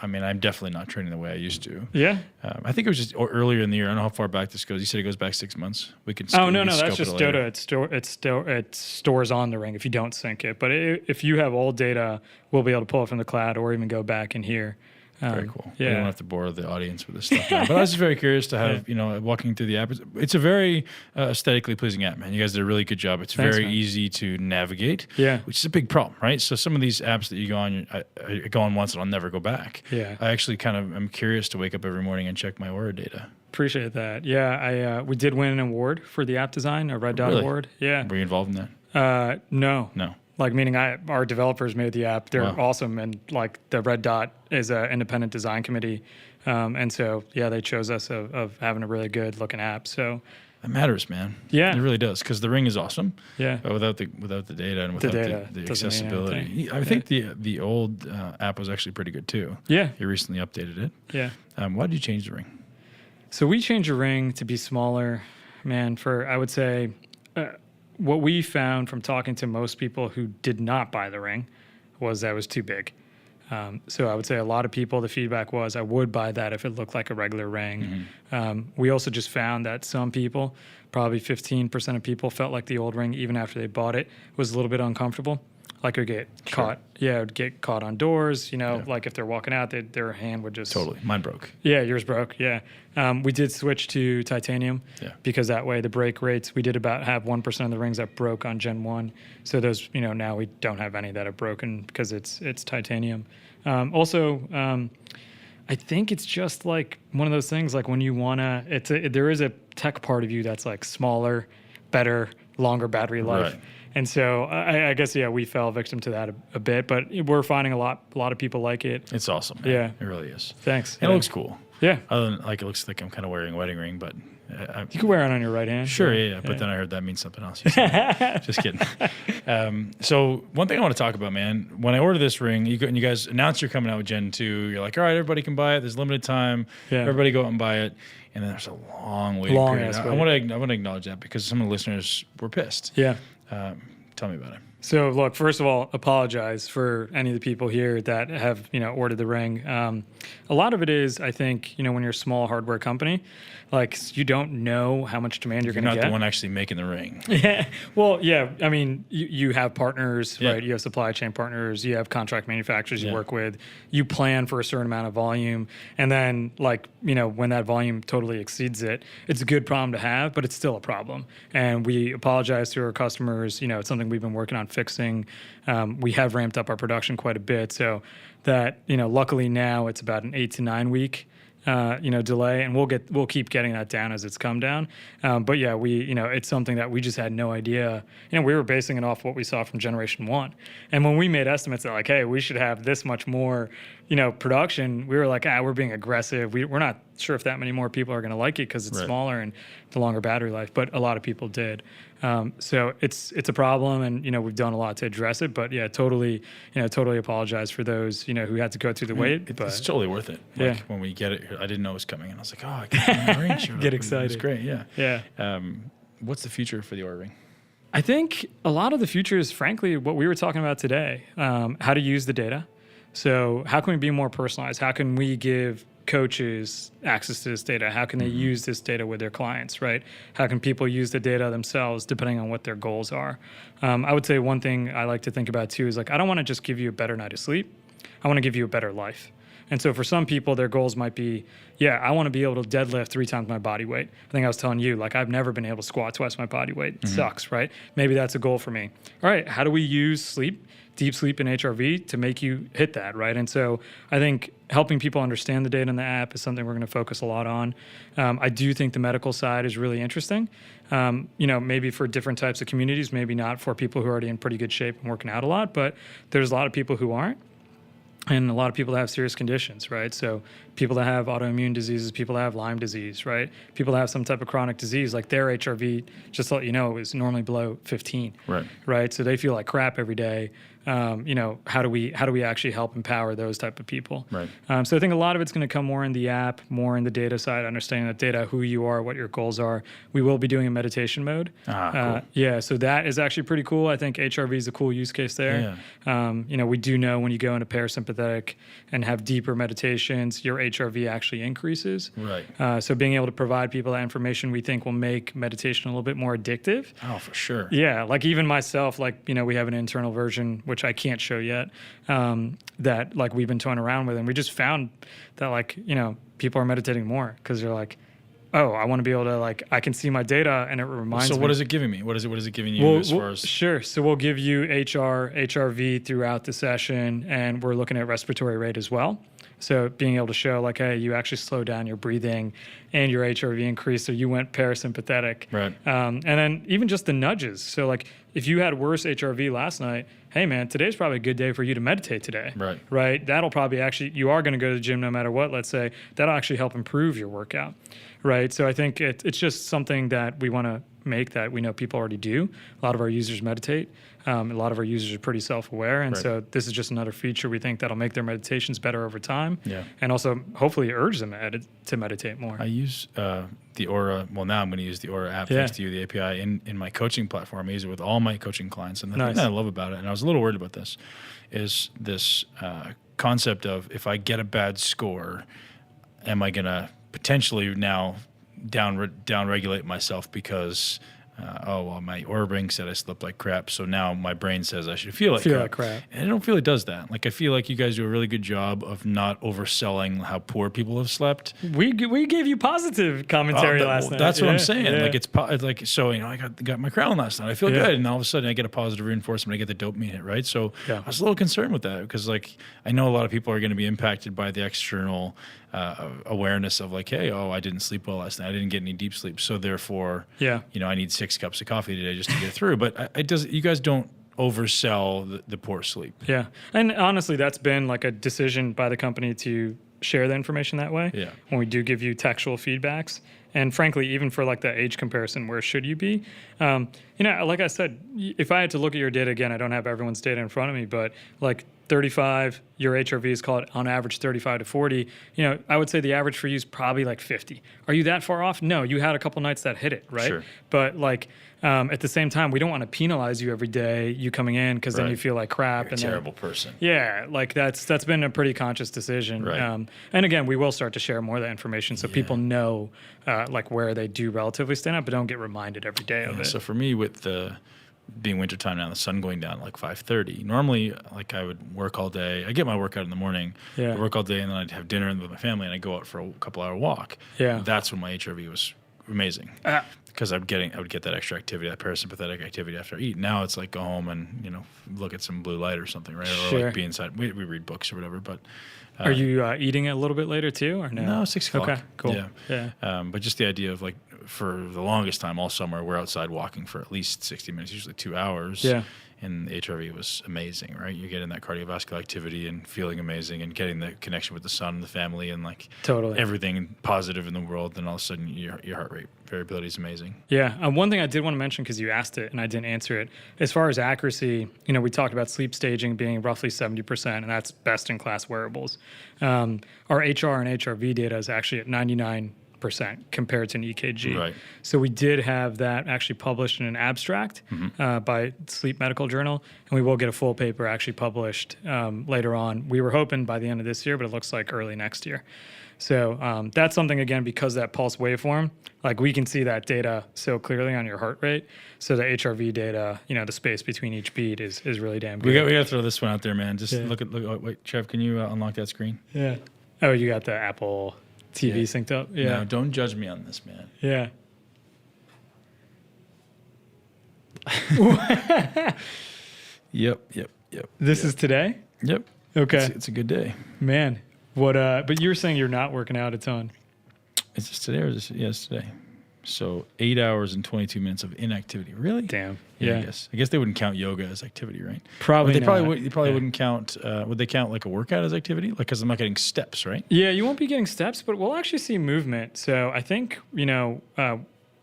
I mean, I'm definitely not training the way I used to. Yeah. I think it was just earlier in the year. I don't know how far back this goes. You said it goes back 6 months. We can. No, that's just data. It stores on the ring if you don't sync it. But if you have old data, we'll be able to pull it from the cloud or even go back in here. Very cool. Yeah. We don't have to bore the audience with this stuff now. But I was just very curious to have, walking through the app. It's a very aesthetically pleasing app, man. You guys did a really good job. It's very easy to navigate, which is a big problem, right? So some of these apps that you go on, I go on once and I'll never go back. Yeah. I actually I'm curious to wake up every morning and check my Oura data. Appreciate that. Yeah, we did win an award for the app design, a Red Dot Award. Yeah. Were you involved in that? No. Like, meaning our developers made the app. They're awesome. And like the Red Dot is an independent design committee. And so, they chose us of having a really good looking app. So That matters, man. Yeah, it really does, because the ring is awesome. Yeah, but without the data and without the accessibility, I think the old app was actually pretty good too. Yeah, you recently updated it. Yeah. Why did you change the ring? So we changed the ring to be smaller, man. I would say, what we found from talking to most people who did not buy the ring was that it was too big. So I would say a lot of people, the feedback was, I would buy that if it looked like a regular ring. Mm-hmm. We also just found that some people, probably 15% of people, felt like the old ring, even after they bought it, was a little bit uncomfortable. Like it would get caught. Yeah, it would get caught on doors. Like if they're walking out, their hand would just... Totally. Mine broke. Yeah, yours broke. Yeah. We did switch to titanium because that way the break rates, we did about have 1% of the rings that broke on Gen 1. So those, now we don't have any that are broken because it's titanium. I think it's just like one of those things, like when you want to, there is a tech part of you that's like smaller, better, longer battery life. Right. And so I guess, we fell victim to that a bit, but we're finding a lot of people like it. It's awesome. Man. Yeah. It really is. Thanks. And it looks cool. Yeah. Other than, it looks like I'm kind of wearing a wedding ring, but... you can wear it on your right hand. Sure, yeah. But then I heard that means something else. Just kidding. So one thing I want to talk about, man, when I ordered this ring, you guys announced you're coming out with Gen 2. You're like, all right, everybody can buy it. There's limited time. Yeah. Everybody go out and buy it. And then there's a long waiting period. I want to acknowledge that because some of the listeners were pissed. Yeah. Tell me about it. So look, first of all, apologize for any of the people here that have, ordered the ring. A lot of it is, I think, when you're a small hardware company, like you don't know how much demand you're going to get. You're not the one actually making the ring. Yeah. Well, yeah. I mean, you have partners, right? You have supply chain partners. You have contract manufacturers you work with. You plan for a certain amount of volume. And then when that volume totally exceeds it, it's a good problem to have, but it's still a problem. And we apologize to our customers. It's something we've been working on fixing. We have ramped up our production quite a bit. So that, luckily now it's about an 8 to 9 week delay, and we'll keep getting that down as it's come down. But yeah, it's something that we just had no idea. We were basing it off what we saw from Generation 1. And when we made estimates that hey, we should have this much more, production, we were like, we're being aggressive. We're not sure if that many more people are going to like it because it's smaller and the longer battery life, but a lot of people did. So it's a problem, and we've done a lot to address it. But yeah, totally apologize for those who had to go through the wait. It's totally worth it. When we get it, I didn't know it was coming, and I was like, I got the ring shirt. Get excited. It's great. Yeah. Yeah. What's the future for the Oura Ring? I think a lot of the future is, frankly, what we were talking about today. How to use the data. So how can we be more personalized? How can we give coaches access to this data? How can they use this data with their clients, right? How can people use the data themselves depending on what their goals are? I would say one thing I like to think about too is I don't want to just give you a better night of sleep. I want to give you a better life. And so for some people, their goals might be, I want to be able to deadlift 3 times my body weight. I think I was telling you, I've never been able to squat twice my body weight. It sucks, right? Maybe that's a goal for me. All right, how do we use sleep, deep sleep and HRV to make you hit that, right? And so I think helping people understand the data in the app is something we're going to focus a lot on. I do think the medical side is really interesting. Maybe for different types of communities, maybe not for people who are already in pretty good shape and working out a lot, but there's a lot of people who aren't. And a lot of people that have serious conditions, right? So people that have autoimmune diseases, people that have Lyme disease, right? People that have some type of chronic disease, their HRV, just to let you know, is normally below 15, right? So they feel like crap every day. How do we actually help empower those type of people? Right. So I think a lot of it's going to come more in the app, more in the data side, understanding that data, who you are, what your goals are. We will be doing a meditation mode. Cool. So that is actually pretty cool. I think HRV is a cool use case there. Yeah. We do know when you go into parasympathetic and have deeper meditations, your HRV actually increases. Right. So being able to provide people that information, we think will make meditation a little bit more addictive. Oh, for sure. Yeah. Even myself, we have an internal version, which I can't show yet, that we've been toying around with. And we just found that people are meditating more because they're like, oh, I want to be able to I can see my data and it reminds me. So what is it giving me? What is it giving you as far as? Sure. So we'll give you HRV throughout the session, and we're looking at respiratory rate as well. So being able to show hey, you actually slow down your breathing and your HRV increased, so you went parasympathetic. Right. And then even just the nudges. So if you had worse HRV last night, hey man, today's probably a good day for you to meditate today. Right. Right. That'll probably you are going to go to the gym no matter what, let's say, that'll actually help improve your workout. right? So I think it's just something that we want to make that we know people already do. A lot of our users meditate. A lot of our users are pretty self-aware, and so this is just another feature we think that'll make their meditations better over time, and also hopefully urge them to meditate more. I use the Oura. Well, now I'm going to use the Oura app thanks to you, the API, in my coaching platform. I use it with all my coaching clients, and the thing that I love about it, and I was a little worried about this, is this concept of if I get a bad score, am I going to potentially now down regulate myself because my Oura Ring said I slept like crap, so now my brain says I should feel like crap. And I don't feel it does that. Like, I feel like you guys do a really good job of not overselling how poor people have slept. We gave you positive commentary last night. That's what I'm saying. Yeah. Like, it's like, so, I got my crown last night. I feel good, and all of a sudden I get a positive reinforcement. I get the dopamine hit, right? So I was a little concerned with that because, like, I know a lot of people are going to be impacted by the external awareness of like, hey, I didn't sleep well last night. I didn't get any deep sleep, so therefore, I need 6 cups of coffee today just to get through. But you guys don't oversell the poor sleep. Yeah, and honestly, that's been like a decision by the company to share the information that way. Yeah. When we do give you textual feedbacks, and frankly, even for like the age comparison, where should you be? Like I said, if I had to look at your data again, I don't have everyone's data in front of me, but like 35, your HRVs call it on average 35 to 40. I would say the average for you is probably like 50. Are you that far off? No, you had a couple nights that hit it, right? Sure. But like at the same time, we don't want to penalize you every day you coming in because then you feel like crap. You're a terrible person. Yeah, like that's been a pretty conscious decision. Right. And again, we will start to share more of that information so people know like where they do relatively stand up, but don't get reminded every day of it. So for me, with the being wintertime now, the sun going down at like 5:30. Normally, like, I would work all day. I get my workout in the morning. Yeah. I work all day, and then I'd have dinner with my family, and I'd go out for a couple-hour walk. Yeah. That's when my HRV was amazing because I would get that extra activity, that parasympathetic activity after I eat. Now it's like go home and look at some blue light or something, right? Or like be inside. We read books or whatever, but. Are you eating a little bit later too, or no? No, 6 o'clock. Okay, cool. Yeah. But just the idea of like, for the longest time all summer, we're outside walking for at least 60 minutes, usually 2 hours. Yeah. And the HRV was amazing, right? You're getting that cardiovascular activity and feeling amazing and getting the connection with the sun and the family and like everything positive in the world. Then all of a sudden your heart rate variability is amazing. Yeah. One thing I did want to mention, because you asked it and I didn't answer it, as far as accuracy, we talked about sleep staging being roughly 70%, and that's best in class wearables. Our HR and HRV data is actually at 99% compared to an EKG. Right. So we did have that actually published in an abstract by Sleep Medical Journal, and we will get a full paper actually published later on. We were hoping by the end of this year, but it looks like early next year. So that's something, again, because that pulse waveform, like we can see that data so clearly on your heart rate. So the HRV data, the space between each beat is really damn good. We got to throw this one out there, man. Just look. Wait, Trev, can you unlock that screen? Yeah. Oh, you got the Apple TV synced up? Yeah. No, don't judge me on this, man. Yeah. Yep. This is today? Yep. Okay. It's a good day. Man. What? But you were saying you're not working out a ton. Is this today or is this? Yes, today. So 8 hours and 22 minutes of inactivity. Really? Damn. Yeah. I guess they wouldn't count yoga as activity, right? Probably. But they probably wouldn't count. Would they count like a workout as activity? Like, because I'm not getting steps, right? Yeah, you won't be getting steps, but we'll actually see movement. So I think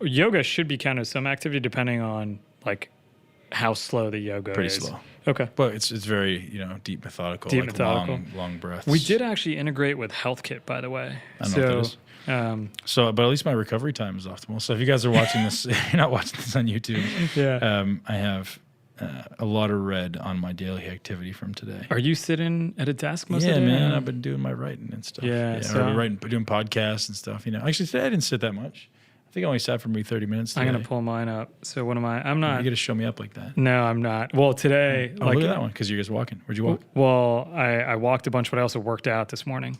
yoga should be counted as some activity depending on like how slow the yoga is. Pretty slow. Okay. But it's very, deep methodical. Long breaths. We did actually integrate with HealthKit, by the way. I know what that is. But at least my recovery time is optimal. So if you guys are watching this, you're not watching this on YouTube. Yeah. I have a lot of red on my daily activity from today. Are you sitting at a desk most of the day? Yeah, man. I've been doing my writing and stuff. Yeah. Doing podcasts and stuff. Actually, today I didn't sit that much. I think I only sat for maybe 30 minutes today. I'm going to pull mine up. So what am I? I'm not. You got to show me up like that. No, I'm not. Well, today. Look at that one, because you guys walking. Where'd you walk? Well, I walked a bunch, but I also worked out this morning.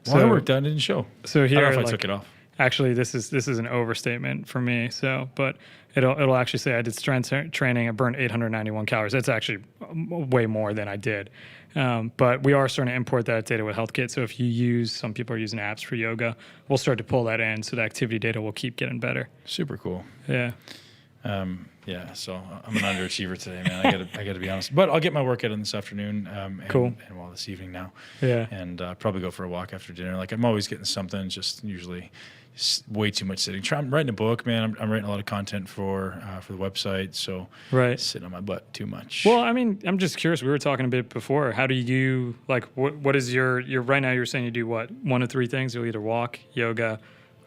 Well, I worked out and didn't show. So here, I don't know if I took it off. Actually, this is an overstatement for me. So, but it'll actually say I did strength training. I burned 891 calories. That's actually way more than I did. But we are starting to import that data with HealthKit. So if some people are using apps for yoga, we'll start to pull that in. So the activity data will keep getting better. Super cool. Yeah. So I'm an underachiever today, man. I got to be honest. But I'll get my workout in this afternoon. Cool. And this evening now. Yeah. And probably go for a walk after dinner. Like, I'm always getting something. Just usually way too much sitting. I'm writing a book, man. I'm writing a lot of content for the website, so sitting on my butt too much. Well, I mean, I'm just curious. We were talking a bit before. How do you like? What is your right now? You're saying you do what? 1 of 3 things. You'll either walk, yoga,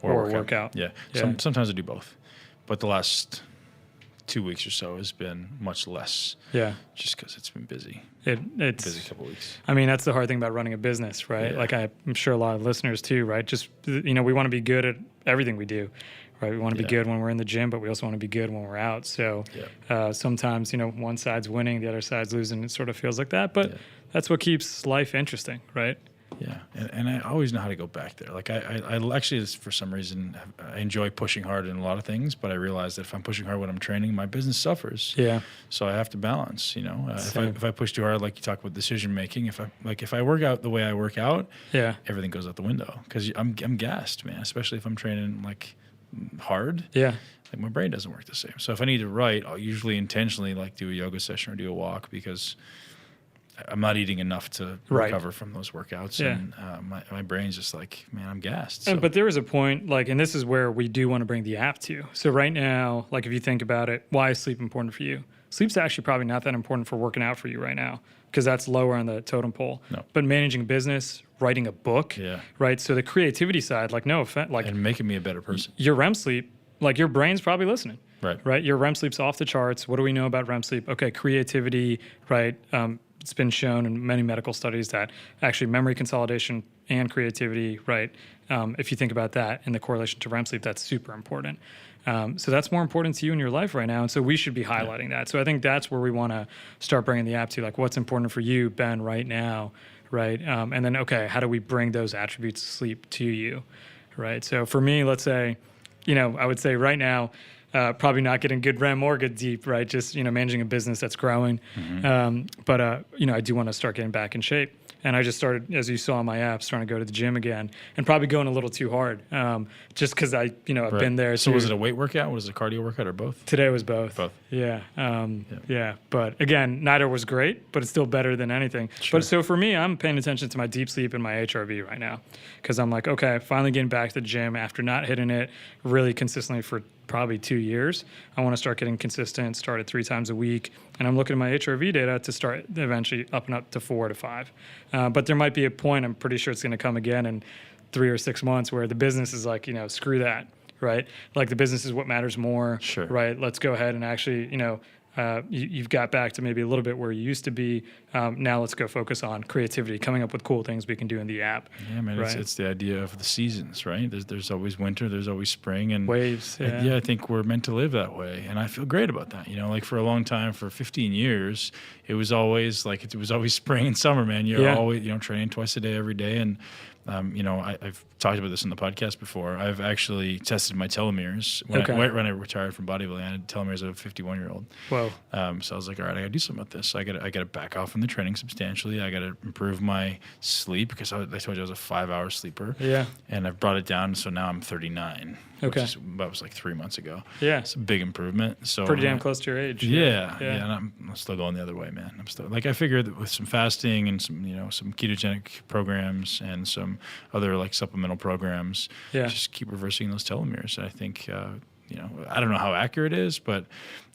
or workout. Yeah. Sometimes I do both, but the last 2 weeks or so has been much less. Yeah. Just because it's been busy. It's busy couple of weeks. I mean, that's the hard thing about running a business, right? Yeah. Like I'm sure a lot of listeners too, right? Just, we want to be good at everything we do, right? We want to be good when we're in the gym, but we also want to be good when we're out. So sometimes, one side's winning, the other side's losing. It sort of feels like that, but that's what keeps life interesting, right? Yeah, and I always know how to go back there. Like I actually, for some reason, I enjoy pushing hard in a lot of things, but I realize that if I'm pushing hard when I'm training, my business suffers. Yeah. So I have to balance. If I push too hard, like you talk about decision making, if I work out the way I work out, everything goes out the window because I'm gassed, man. Especially if I'm training like hard. Yeah. Like my brain doesn't work the same. So if I need to write, I'll usually intentionally like do a yoga session or do a walk because I'm not eating enough to recover from those workouts. Yeah. And my brain's just like, man, I'm gassed. So. But there is a point, like, and this is where we do want to bring the app to. So right now, like if you think about it, why is sleep important for you? Sleep's actually probably not that important for working out for you right now because that's lower on the totem pole. No. But managing a business, writing a book, right? So the creativity side, like no offense. And making me a better person. Your REM sleep, like your brain's probably listening. Right. Your REM sleep's off the charts. What do we know about REM sleep? Okay, creativity, right? It's been shown in many medical studies that actually memory consolidation and creativity, right? If you think about that in the correlation to REM sleep, that's super important. So that's more important to you in your life right now. And so we should be highlighting that. So I think that's where we want to start bringing the app to, like what's important for you, Ben, right now, right? And then, okay, how do we bring those attributes of sleep to you, right? So for me, let's say, I would say right now, probably not getting good REM or good deep, right? Just, managing a business that's growing. Mm-hmm. But I do want to start getting back in shape. And I just started, as you saw on my app, starting to go to the gym again and probably going a little too hard just because I've been there. So was it a weight workout? Was it a cardio workout or both? Today was both. Yeah. But again, neither was great, but it's still better than anything. Sure. But so for me, I'm paying attention to my deep sleep and my HRV right now because I'm like, okay, finally getting back to the gym after not hitting it really consistently for probably 2 years. I want to start getting consistent, start at 3 times a week. And I'm looking at my HRV data to start eventually up to 4 to 5. But there might be a point, I'm pretty sure it's going to come again in 3 or 6 months where the business is like, screw that, right? Like the business is what matters more, right? Let's go ahead and actually, you've got back to maybe a little bit where you used to be. Now let's go focus on creativity, coming up with cool things we can do in the app. Yeah, man, right? It's the idea of the seasons, right? There's always winter, there's always spring, and waves. I think we're meant to live that way, and I feel great about that. Like for a long time, for 15 years, it was always spring and summer, man. You're always training twice a day, every day, and I've talked about this in the podcast before. I've actually tested my telomeres when I retired from bodybuilding. I had telomeres of a 51-year-old. Whoa! So I was like, all right, I got to do something about this. So I got to back off from the training substantially. I got to improve my sleep because I told you I was a 5-hour sleeper. Yeah. And I've brought it down, so now I'm 39. Okay. That was like 3 months ago. Yeah. It's a big improvement. So pretty damn close to your age. Yeah. And I'm still going the other way, man. I'm still I figured that with some fasting and some ketogenic programs and some other like supplemental programs, just keep reversing those telomeres. And I think I don't know how accurate it is, but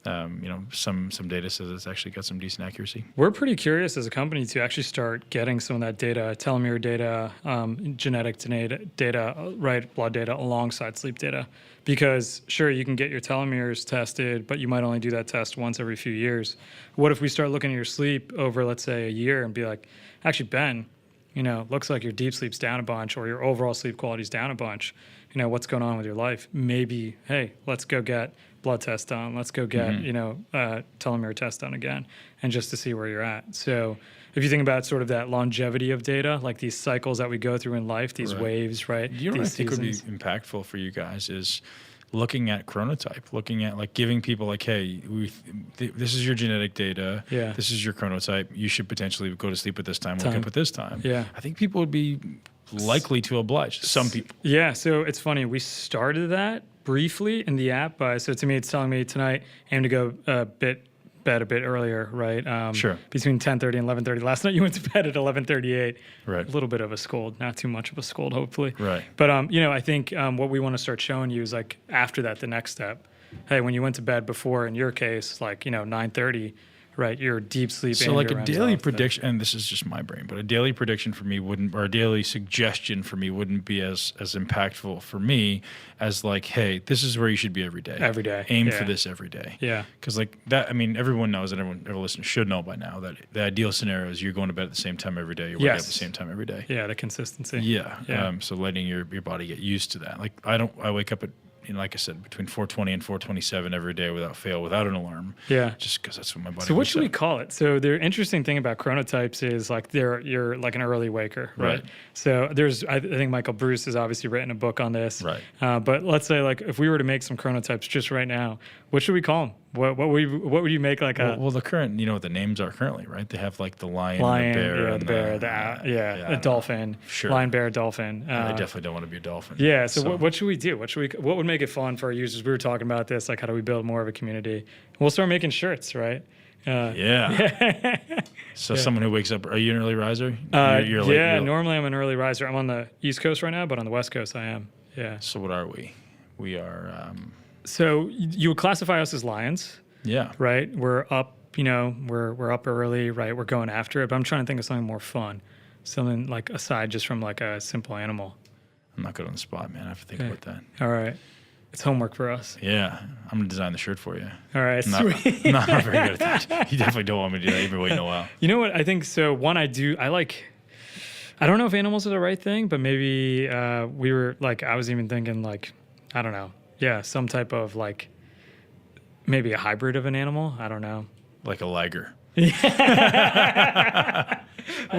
some data says it's actually got some decent accuracy. We're pretty curious as a company to actually start getting some of that data, telomere data, genetic data, right, blood data alongside sleep data. Because sure, you can get your telomeres tested, but you might only do that test once every few years. What if we start looking at your sleep over, let's say, a year and be like, actually, Ben, looks like your deep sleep's down a bunch or your overall sleep quality's down a bunch. What's going on with your life? Maybe, hey, let's go get blood test done. Let's go get, telomere test done again, and just to see where you're at. So if you think about sort of that longevity of data, like these cycles that we go through in life, these waves, right? What I think would be impactful for you guys is looking at chronotype, looking at like giving people like, hey, this is your genetic data. Yeah. This is your chronotype. You should potentially go to sleep at this time, wake up at this time. Yeah. I think people would be likely to oblige. Some people. Yeah. So it's funny. We started that briefly in the app. So to me, it's telling me tonight, aim to go a bit bed a bit earlier, right? Sure. Between 10:30 and 11:30. Last night you went to bed at 11:38. Right. A little bit of a scold, not too much of a scold, hopefully. Right. But I think what we want to start showing you is like after that, the next step. Hey, when you went to bed before, in your case, like 9:30. Right, you're deep sleep. So like a daily prediction, and this is just my brain, but a daily prediction for me wouldn't, or a daily suggestion for me wouldn't be as impactful for me as like, hey, this is where you should be every day. Every day. Aim for this every day. Yeah. Because like that, I mean, everyone knows, and every listener should know by now that the ideal scenario is you're going to bed at the same time every day, you're waking up at the same time every day. Yeah, the consistency. Yeah. So letting your body get used to that. Like I wake up at, like I said, between 4:20 and 4:27 every day without fail, without an alarm. Yeah. Just because that's what my body. So what should we call it? So the interesting thing about chronotypes is like you're like an early waker, right? So I think Michael Bruce has obviously written a book on this. Right. But let's say like if we were to make some chronotypes just right now, what should we call them? What would you make like a? Well, the current, what the names are currently, right? They have like the lion and the bear, the dolphin, sure. Lion, bear, dolphin. I definitely don't want to be a dolphin. Yeah. So what should we do? What would make it fun for our users? We were talking about this, like how do we build more of a community? We'll start making shirts, right? So someone who wakes up, are you an early riser? You're late, normally I'm an early riser. I'm on the East Coast right now, but on the West Coast I am. Yeah. So what are we? We are. So you would classify us as lions. Yeah. Right. We're up. We're up early. Right. We're going after it. But I'm trying to think of something more fun, something like aside just from like a simple animal. I'm not good on the spot, man. I have to think about that. All right. It's homework for us. Yeah. I'm going to design the shirt for you. All right. Sweet. I'm not very good at that. You definitely don't want me to do that. You've been waiting a while. You know what? I think so. One, I don't know if animals are the right thing, but maybe I was even thinking like, I don't know. Yeah. Some type of like, maybe a hybrid of an animal. I don't know. Like a liger. I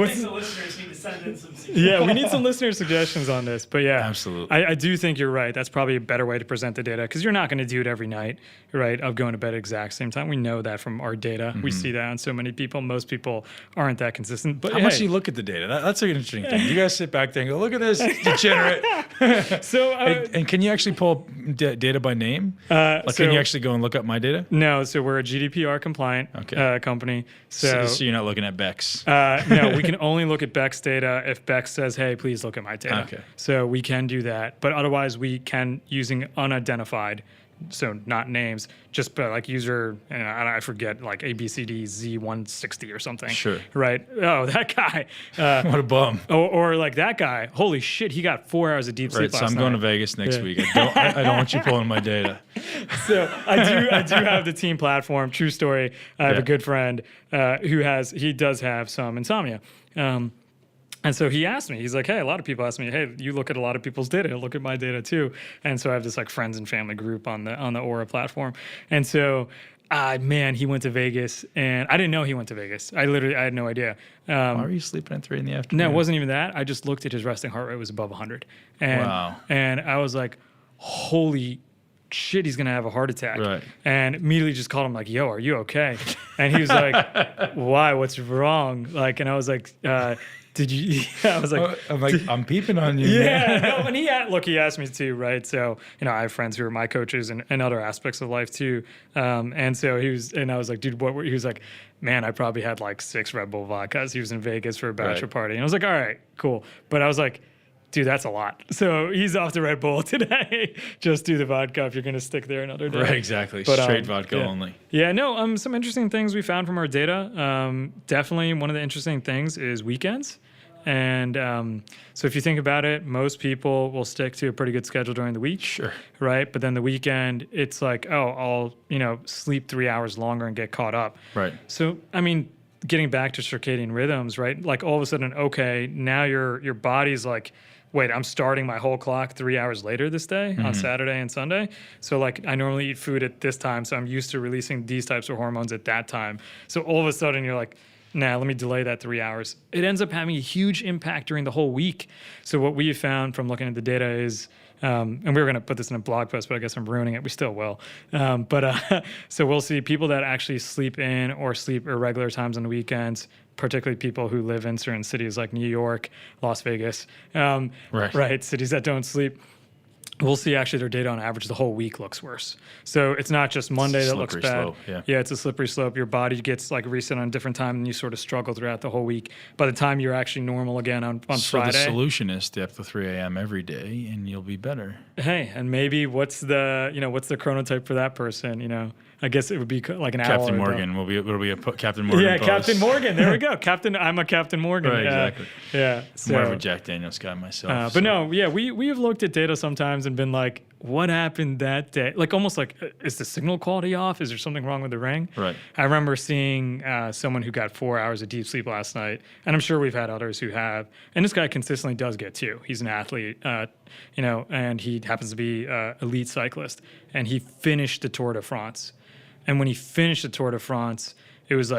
think the listeners need to send in some suggestions. Yeah, we need some listener suggestions on this. But yeah, absolutely. I do think you're right. That's probably a better way to present the data because you're not going to do it every night, right? Of going to bed at exact same time. We know that from our data. Mm-hmm. We see that on so many people. Most people aren't that consistent. But how much do you look at the data? That's an interesting thing. You guys sit back there and go, look at this degenerate. So, and can you actually pull data by name? Can you actually go and look up my data? No. So we're a GDPR compliant company. So you're not looking at Bex. No, we can only look at Bex data if Bex says, hey, please look at my data. Okay. So we can do that. But otherwise, we can, using unidentified, so not names, just like user, I forget, like ABCD Z160 or something. Sure. Right? Oh, that guy. What a bum. Or like that guy. Holy shit, he got 4 hours of deep sleep last night. So I'm going to Vegas next week. I don't want you pulling my data. So I do have the team platform. True story. I have a good friend he does have some insomnia. And so he asked me, he's like, hey, a lot of people ask me, hey, you look at a lot of people's data, look at my data too. And so I have this like friends and family group on the Oura platform. And so, he went to Vegas and I didn't know he went to Vegas. I had no idea. Why were you sleeping at 3 p.m? No, it wasn't even that. I just looked at his resting heart rate was above 100. Wow. And I was like, holy shit, he's going to have a heart attack. Right. And immediately just called him like, yo, are you okay? And he was like, why? What's wrong? Like, and I was like, did you? I was like, I'm peeping on you. Yeah, man. no, and he asked me too, right? So, I have friends who are my coaches and other aspects of life too. And so I was like, dude, he was like, man, I probably had like 6 Red Bull vodkas. He was in Vegas for a bachelor party. And I was like, all right, cool. But I was like, dude, that's a lot. So he's off the Red Bull today. Just do the vodka if you're going to stick there another day. Right, exactly. But, straight vodka only. Yeah, no, some interesting things we found from our data. Definitely one of the interesting things is weekends. And so if you think about it, most people will stick to a pretty good schedule during the week. Sure. Right? But then the weekend, it's like, I'll, sleep 3 hours longer and get caught up. Right. So, getting back to circadian rhythms, right? Like all of a sudden, okay, now your body's like, wait, I'm starting my whole clock 3 hours later this day on Saturday and Sunday. So like I normally eat food at this time, so I'm used to releasing these types of hormones at that time. So all of a sudden you're like, nah, let me delay that 3 hours. It ends up having a huge impact during the whole week. So what we have found from looking at the data is, and we were going to put this in a blog post, but I guess I'm ruining it. We still will. So we'll see people that actually sleep in or sleep irregular times on the weekends, particularly people who live in certain cities like New York, Las Vegas, right, cities that don't sleep. we'll see actually their data on average the whole week looks worse. So it's not just Monday that looks bad. Slope, yeah, it's a slippery slope. Your body gets like reset on a different time and you sort of struggle throughout the whole week. By the time you're actually normal again on Friday. So the solution is stay up to 3 a.m. every day and you'll be better. Hey, and maybe what's the chronotype for that person, I guess it would be like an Captain hour. Morgan. It'll be a Captain Morgan Yeah, post. Captain Morgan. There we go. I'm a Captain Morgan. Right, exactly. Yeah. So, more of a Jack Daniels guy myself. But no, yeah, we have looked at data sometimes and been like, what happened that day? Like almost like, is the signal quality off? Is there something wrong with the ring? Right. I remember seeing someone who got 4 hours of deep sleep last night, and I'm sure we've had others who have. And this guy consistently does get 2. He's an athlete, and he happens to be elite cyclist, and he finished the Tour de France. And when he finished the Tour de France, it was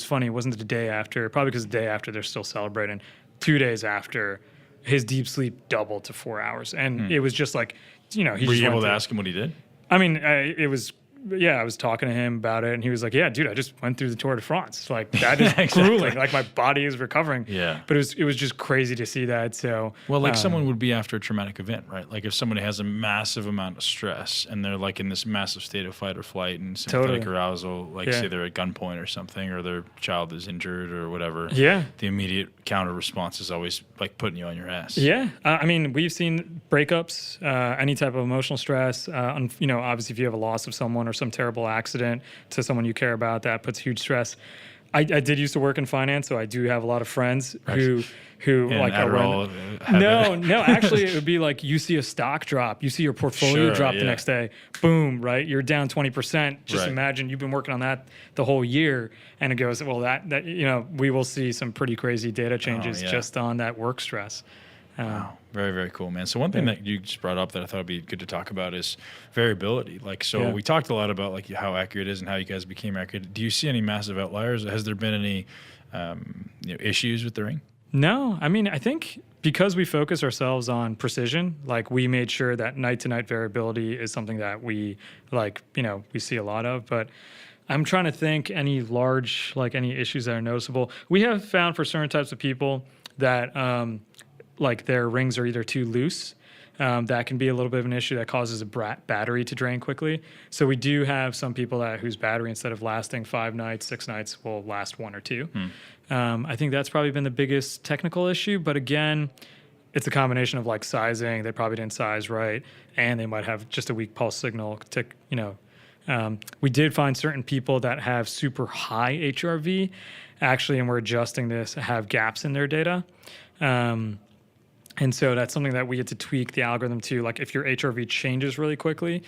funny. It wasn't the day after, probably because the day after they're still celebrating. 2 days after, his deep sleep doubled to 4 hours. And it was just like, he Were you able to ask him what he did? I mean, I was talking to him about it, and he was like, yeah, dude, I just went through the Tour de France. Like, that is Exactly. grueling. Like, my body is recovering. Yeah. But it was just crazy to see that. So, well, like someone would be after a traumatic event, right? Like if somebody has a massive amount of stress and they're like in this massive state of fight or flight and sympathetic arousal, like say they're at gunpoint or something, or their child is injured or whatever. Yeah. The immediate counter response is always like putting you on your ass. Yeah. I mean, we've seen breakups, any type of emotional stress. Obviously, if you have a loss of someone or some terrible accident to someone you care about, that puts huge stress. I did used to work in finance, so I do have a lot of friends who like Adderall, no, actually it would be like you see a stock drop, you see your portfolio drop the next day, boom, right? You're down 20%. Just imagine you've been working on that the whole year, and it goes, well, that we will see some pretty crazy data changes just on that work stress. Wow. Very, very cool, man. So one thing that you just brought up that I thought would be good to talk about is variability. Like, so we talked a lot about like how accurate it is and how you guys became accurate. Do you see any massive outliers? Has there been any issues with the ring? No. I mean, I think because we focus ourselves on precision, like we made sure that night-to-night variability is something that we we see a lot of. But I'm trying to think any issues that are noticeable. We have found for certain types of people that like their rings are either too loose. That can be a little bit of an issue that causes a battery to drain quickly. So we do have some people whose battery, instead of lasting 5 nights, 6 nights, will last 1 or 2. I think that's probably been the biggest technical issue. But again, it's a combination of like sizing. They probably didn't size right, and they might have just a weak pulse signal. We did find certain people that have super high HRV, actually, and we're adjusting this, have gaps in their data. And so that's something that we had to tweak the algorithm to, like if your HRV changes really quickly.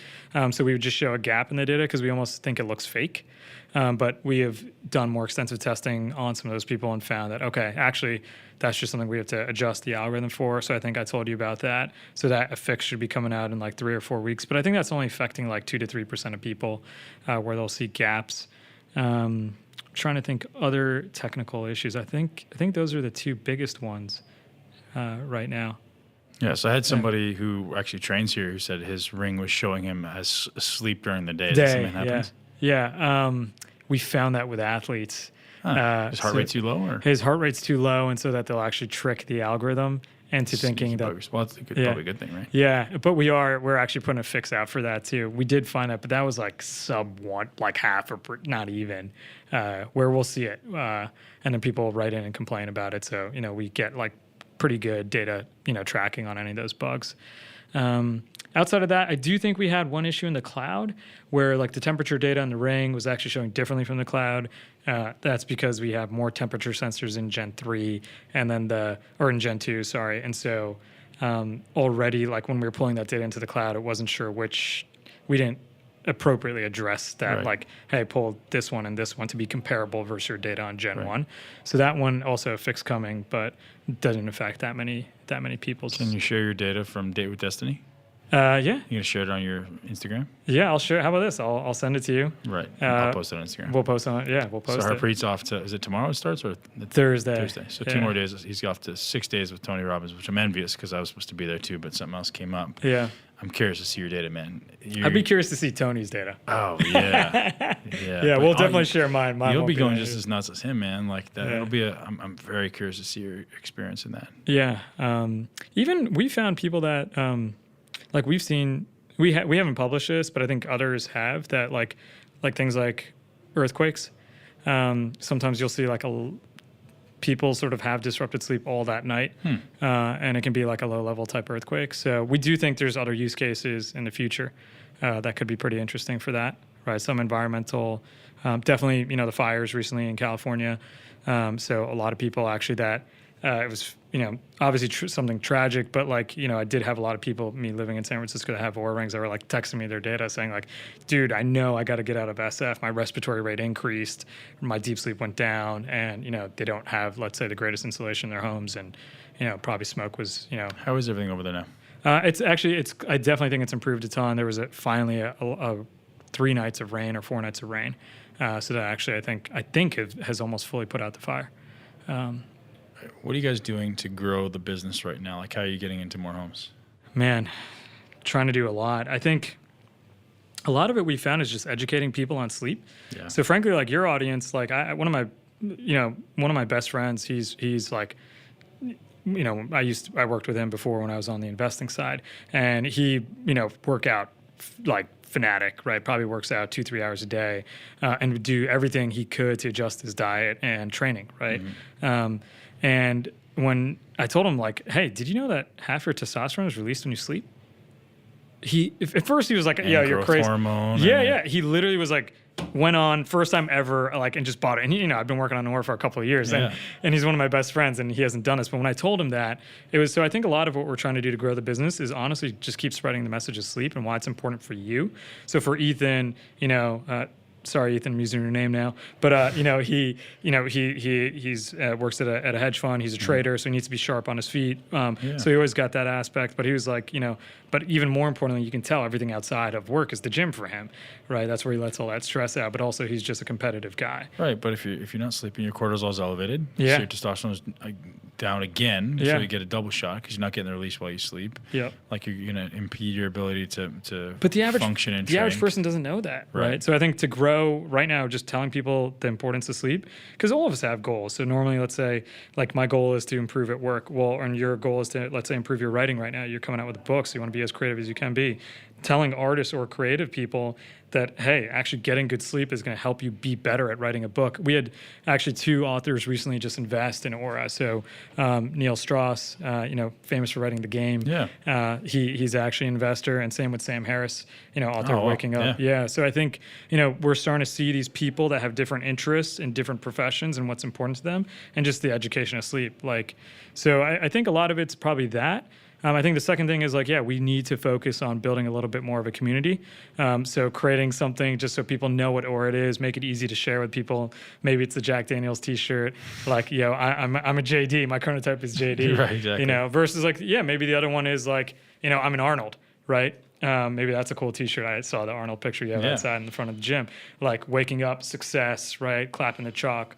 So we would just show a gap in the data because we almost think it looks fake. But we have done more extensive testing on some of those people and found that, okay, actually, that's just something we have to adjust the algorithm for. So I think I told you about that. So that a fix should be coming out in like 3 or 4 weeks. But I think that's only affecting like 2 to 3% of people where they'll see gaps. Trying to think other technical issues. I think those are the 2 biggest ones. Right now. Yeah, so I had somebody who actually trains here who said his ring was showing him as asleep during the day. Does something happen? Yeah. We found that with athletes. His heart rate too low? Or? His heart rate's too low, and so that they'll actually trick the algorithm into thinking that. Well, that's probably a good thing, right? Yeah, but we're actually putting a fix out for that too. We did find that, but that was like sub 1, like half or not even, where we'll see it, and then people will write in and complain about it. So we get like pretty good data, tracking on any of those bugs. Outside of that, I do think we had one issue in the cloud where like the temperature data on the ring was actually showing differently from the cloud. That's because we have more temperature sensors in Gen 3 and then in Gen 2, sorry. And so already like when we were pulling that data into the cloud, it wasn't sure we didn't appropriately address that, like, hey, pull this one and this one to be comparable versus your data on Gen 1. So that one also a fix coming, but doesn't affect that many people. Can you share your data from Date with Destiny? Yeah. You gonna share it on your Instagram? Yeah, I'll share. How about this? I'll send it to you. Right. I'll post it on Instagram. We'll post on it. Yeah, we'll post it. So Harpreet's off to, is it tomorrow it starts or Thursday? So 2 more days. He's off to 6 days with Tony Robbins, which I'm envious because I was supposed to be there too, but something else came up. Yeah. I'm curious to see your data, man. I'd be curious to see Tony's data. Oh, yeah. Yeah, we'll definitely share mine. You'll be going just as nuts as him, man. Like that. It'll be I'm very curious to see your experience in that. Yeah. Even we found people that like we've seen, we haven't published this, but I think others have, that like things like earthquakes. Sometimes you'll see like people sort of have disrupted sleep all that night, and it can be like a low-level type earthquake. So we do think there's other use cases in the future that could be pretty interesting for that, right? Some environmental, definitely, the fires recently in California. So a lot of people actually that it was, obviously something tragic, but like, I did have a lot of people, me living in San Francisco, that have Oura Rings that were like texting me their data saying like, dude, I know I got to get out of SF. My respiratory rate increased, my deep sleep went down, and, they don't have, let's say, the greatest insulation in their homes, and, probably smoke was, How is everything over there now? I definitely think it's improved a ton. There was finally a 3 nights of rain or 4 nights of rain. So that actually, I think has almost fully put out the fire. What are you guys doing to grow the business right now? Like, how are you getting into more homes? Man, trying to do a lot. I think a lot of it we found is just educating people on sleep. Yeah. So frankly, like your audience, like one of my best friends, he's like, I worked with him before when I was on the investing side, and he, workout like fanatic, right? Probably works out 2-3 hours a day, and would do everything he could to adjust his diet and training, right? Mm-hmm. And when I told him, like, hey, did you know that half your testosterone is released when you sleep? At first he was like, yeah, you're crazy. Hormone. Yeah. He literally was like, went on first time ever, like, and just bought it. And I've been working on Oura for a couple of years, and he's one of my best friends, and he hasn't done this. But when I told him that, it was, so I think a lot of what we're trying to do to grow the business is honestly just keep spreading the message of sleep and why it's important for you. So for Ethan, sorry, Ethan, I'm using your name now, but he works at a hedge fund. He's a trader, so he needs to be sharp on his feet. So he always got that aspect. But he was like, but even more importantly, you can tell everything outside of work is the gym for him, right? That's where he lets all that stress out. But also, he's just a competitive guy. Right, but if you're not sleeping, your cortisol is elevated. Yeah. So your testosterone is down again. So you get a double shot because you're not getting the release while you sleep. Yeah. Like you're going to impede your ability to but the average, function and the average person doesn't know that, right? So I think to grow right now, just telling people the importance of sleep, because all of us have goals. So normally, let's say, like my goal is to improve at work. Well, and your goal is to, let's say, improve your writing right now. You're coming out with a book, so you want to be as creative as you can be. Telling artists or creative people that, hey, actually getting good sleep is going to help you be better at writing a book. We had actually 2 authors recently just invest in Oura. So Neil Strauss, famous for writing The Game. Yeah. He's actually an investor, and same with Sam Harris, author of Waking Up. Yeah. So I think, we're starting to see these people that have different interests in different professions and what's important to them, and just the education of sleep. So I think a lot of it's probably that. I think the second thing is we need to focus on building a little bit more of a community. So creating something just so people know what Oura is, make it easy to share with people. Maybe it's the Jack Daniels T-shirt, I'm a JD, my chronotype is JD, right, exactly. Versus maybe the other one is I'm an Arnold, right? Maybe that's a cool T-shirt. I saw the Arnold picture you have outside in the front of the gym, waking up, success, right? Clapping the chalk.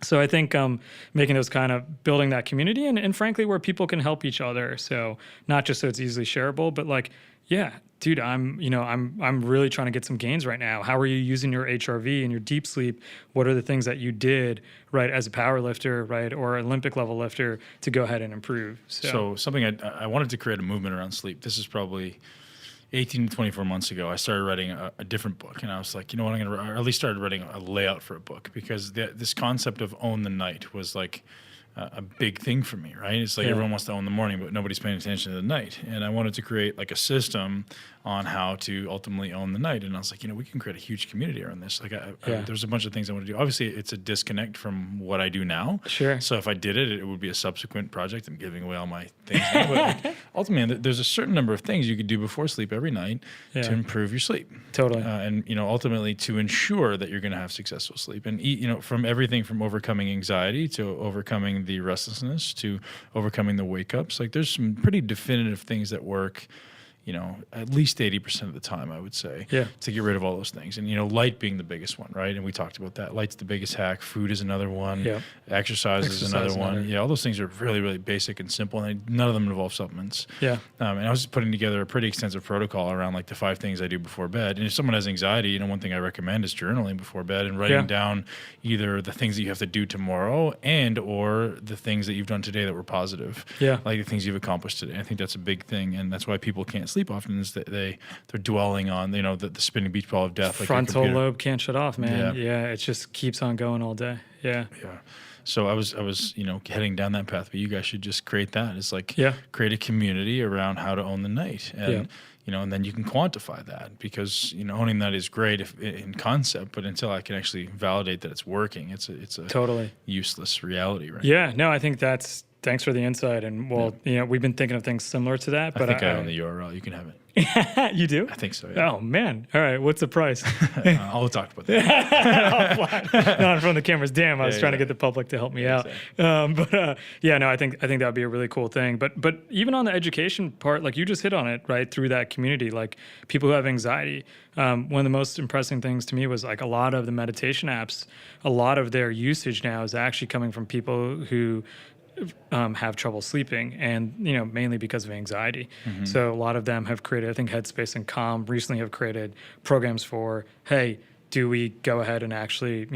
So I think making those kind of building that community and frankly where people can help each other. So not just so it's easily shareable, but dude, I'm really trying to get some gains right now. How are you using your HRV and your deep sleep? What are the things that you did right as a power lifter, right, or Olympic level lifter to go ahead and improve? So something I wanted to create a movement around sleep. This is probably 18 to 24 months ago. I started writing a different book, and I was like, or at least started writing a layout for a book, because this concept of own the night was a big thing for me, right? It's everyone wants to own the morning, but nobody's paying attention to the night. And I wanted to create a system on how to ultimately own the night. And I was like, we can create a huge community around this. There's a bunch of things I want to do. Obviously, it's a disconnect from what I do now. Sure. So if I did it, it would be a subsequent project. I'm giving away all my things now. But ultimately, there's a certain number of things you could do before sleep every night to improve your sleep. Totally. And ultimately to ensure that you're going to have successful sleep. And from everything from overcoming anxiety to overcoming the restlessness to overcoming the wake ups. There's some pretty definitive things that work, at least 80% of the time, I would say, to get rid of all those things. And, light being the biggest one, right? And we talked about that. Light's the biggest hack. Food is another one. Yep. Exercise is another one. Yeah, all those things are really, really basic and simple, and none of them involve supplements. Yeah. And I was just putting together a pretty extensive protocol around the 5 things I do before bed. And if someone has anxiety, one thing I recommend is journaling before bed and writing down either the things that you have to do tomorrow or the things that you've done today that were positive. Yeah. Like the things you've accomplished today. I think that's a big thing, and that's why people can't sleep sleep often is that they're dwelling on, the spinning beach ball of death. Like frontal lobe can't shut off, man. Yeah, it just keeps on going all day. Yeah. So I was heading down that path, but you guys should just create that. It's like create a community around how to own the night, and and then you can quantify that, because owning that is great in concept, but until I can actually validate that it's working, it's a totally useless reality, right? Yeah. No, I think thanks for the insight, and we've been thinking of things similar to that. But I think I own the URL. You can have it. You do? I think so. Yeah. Oh man! All right, what's the price? I'll talk about that. Not in front of the cameras. Damn, I was trying to get the public to help me out. Exactly. I think that would be a really cool thing. But even on the education part, like you just hit on it, right? Through that community, like people who have anxiety. One of the most impressive things to me was like a lot of the meditation apps. A lot of their usage now is actually coming from people who have trouble sleeping, and mainly because of anxiety. Mm-hmm. So a lot of them have created, I think Headspace and Calm recently have created programs for, hey, do we go ahead and actually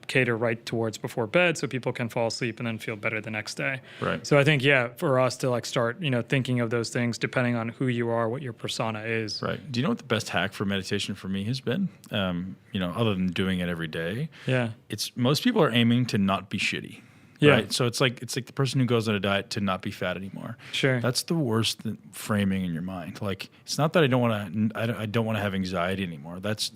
cater right towards before bed so people can fall asleep and then feel better the next day. Right. So I think for us to like start thinking of those things depending on who you are, what your persona is. Right. Do you know what the best hack for meditation for me has been? Other than doing it every day. Yeah. It's most people are aiming to not be shitty. Yeah. Right. So it's like the person who goes on a diet to not be fat anymore. Sure. That's the worst framing in your mind. Like, it's not that I don't want to have anxiety anymore. That's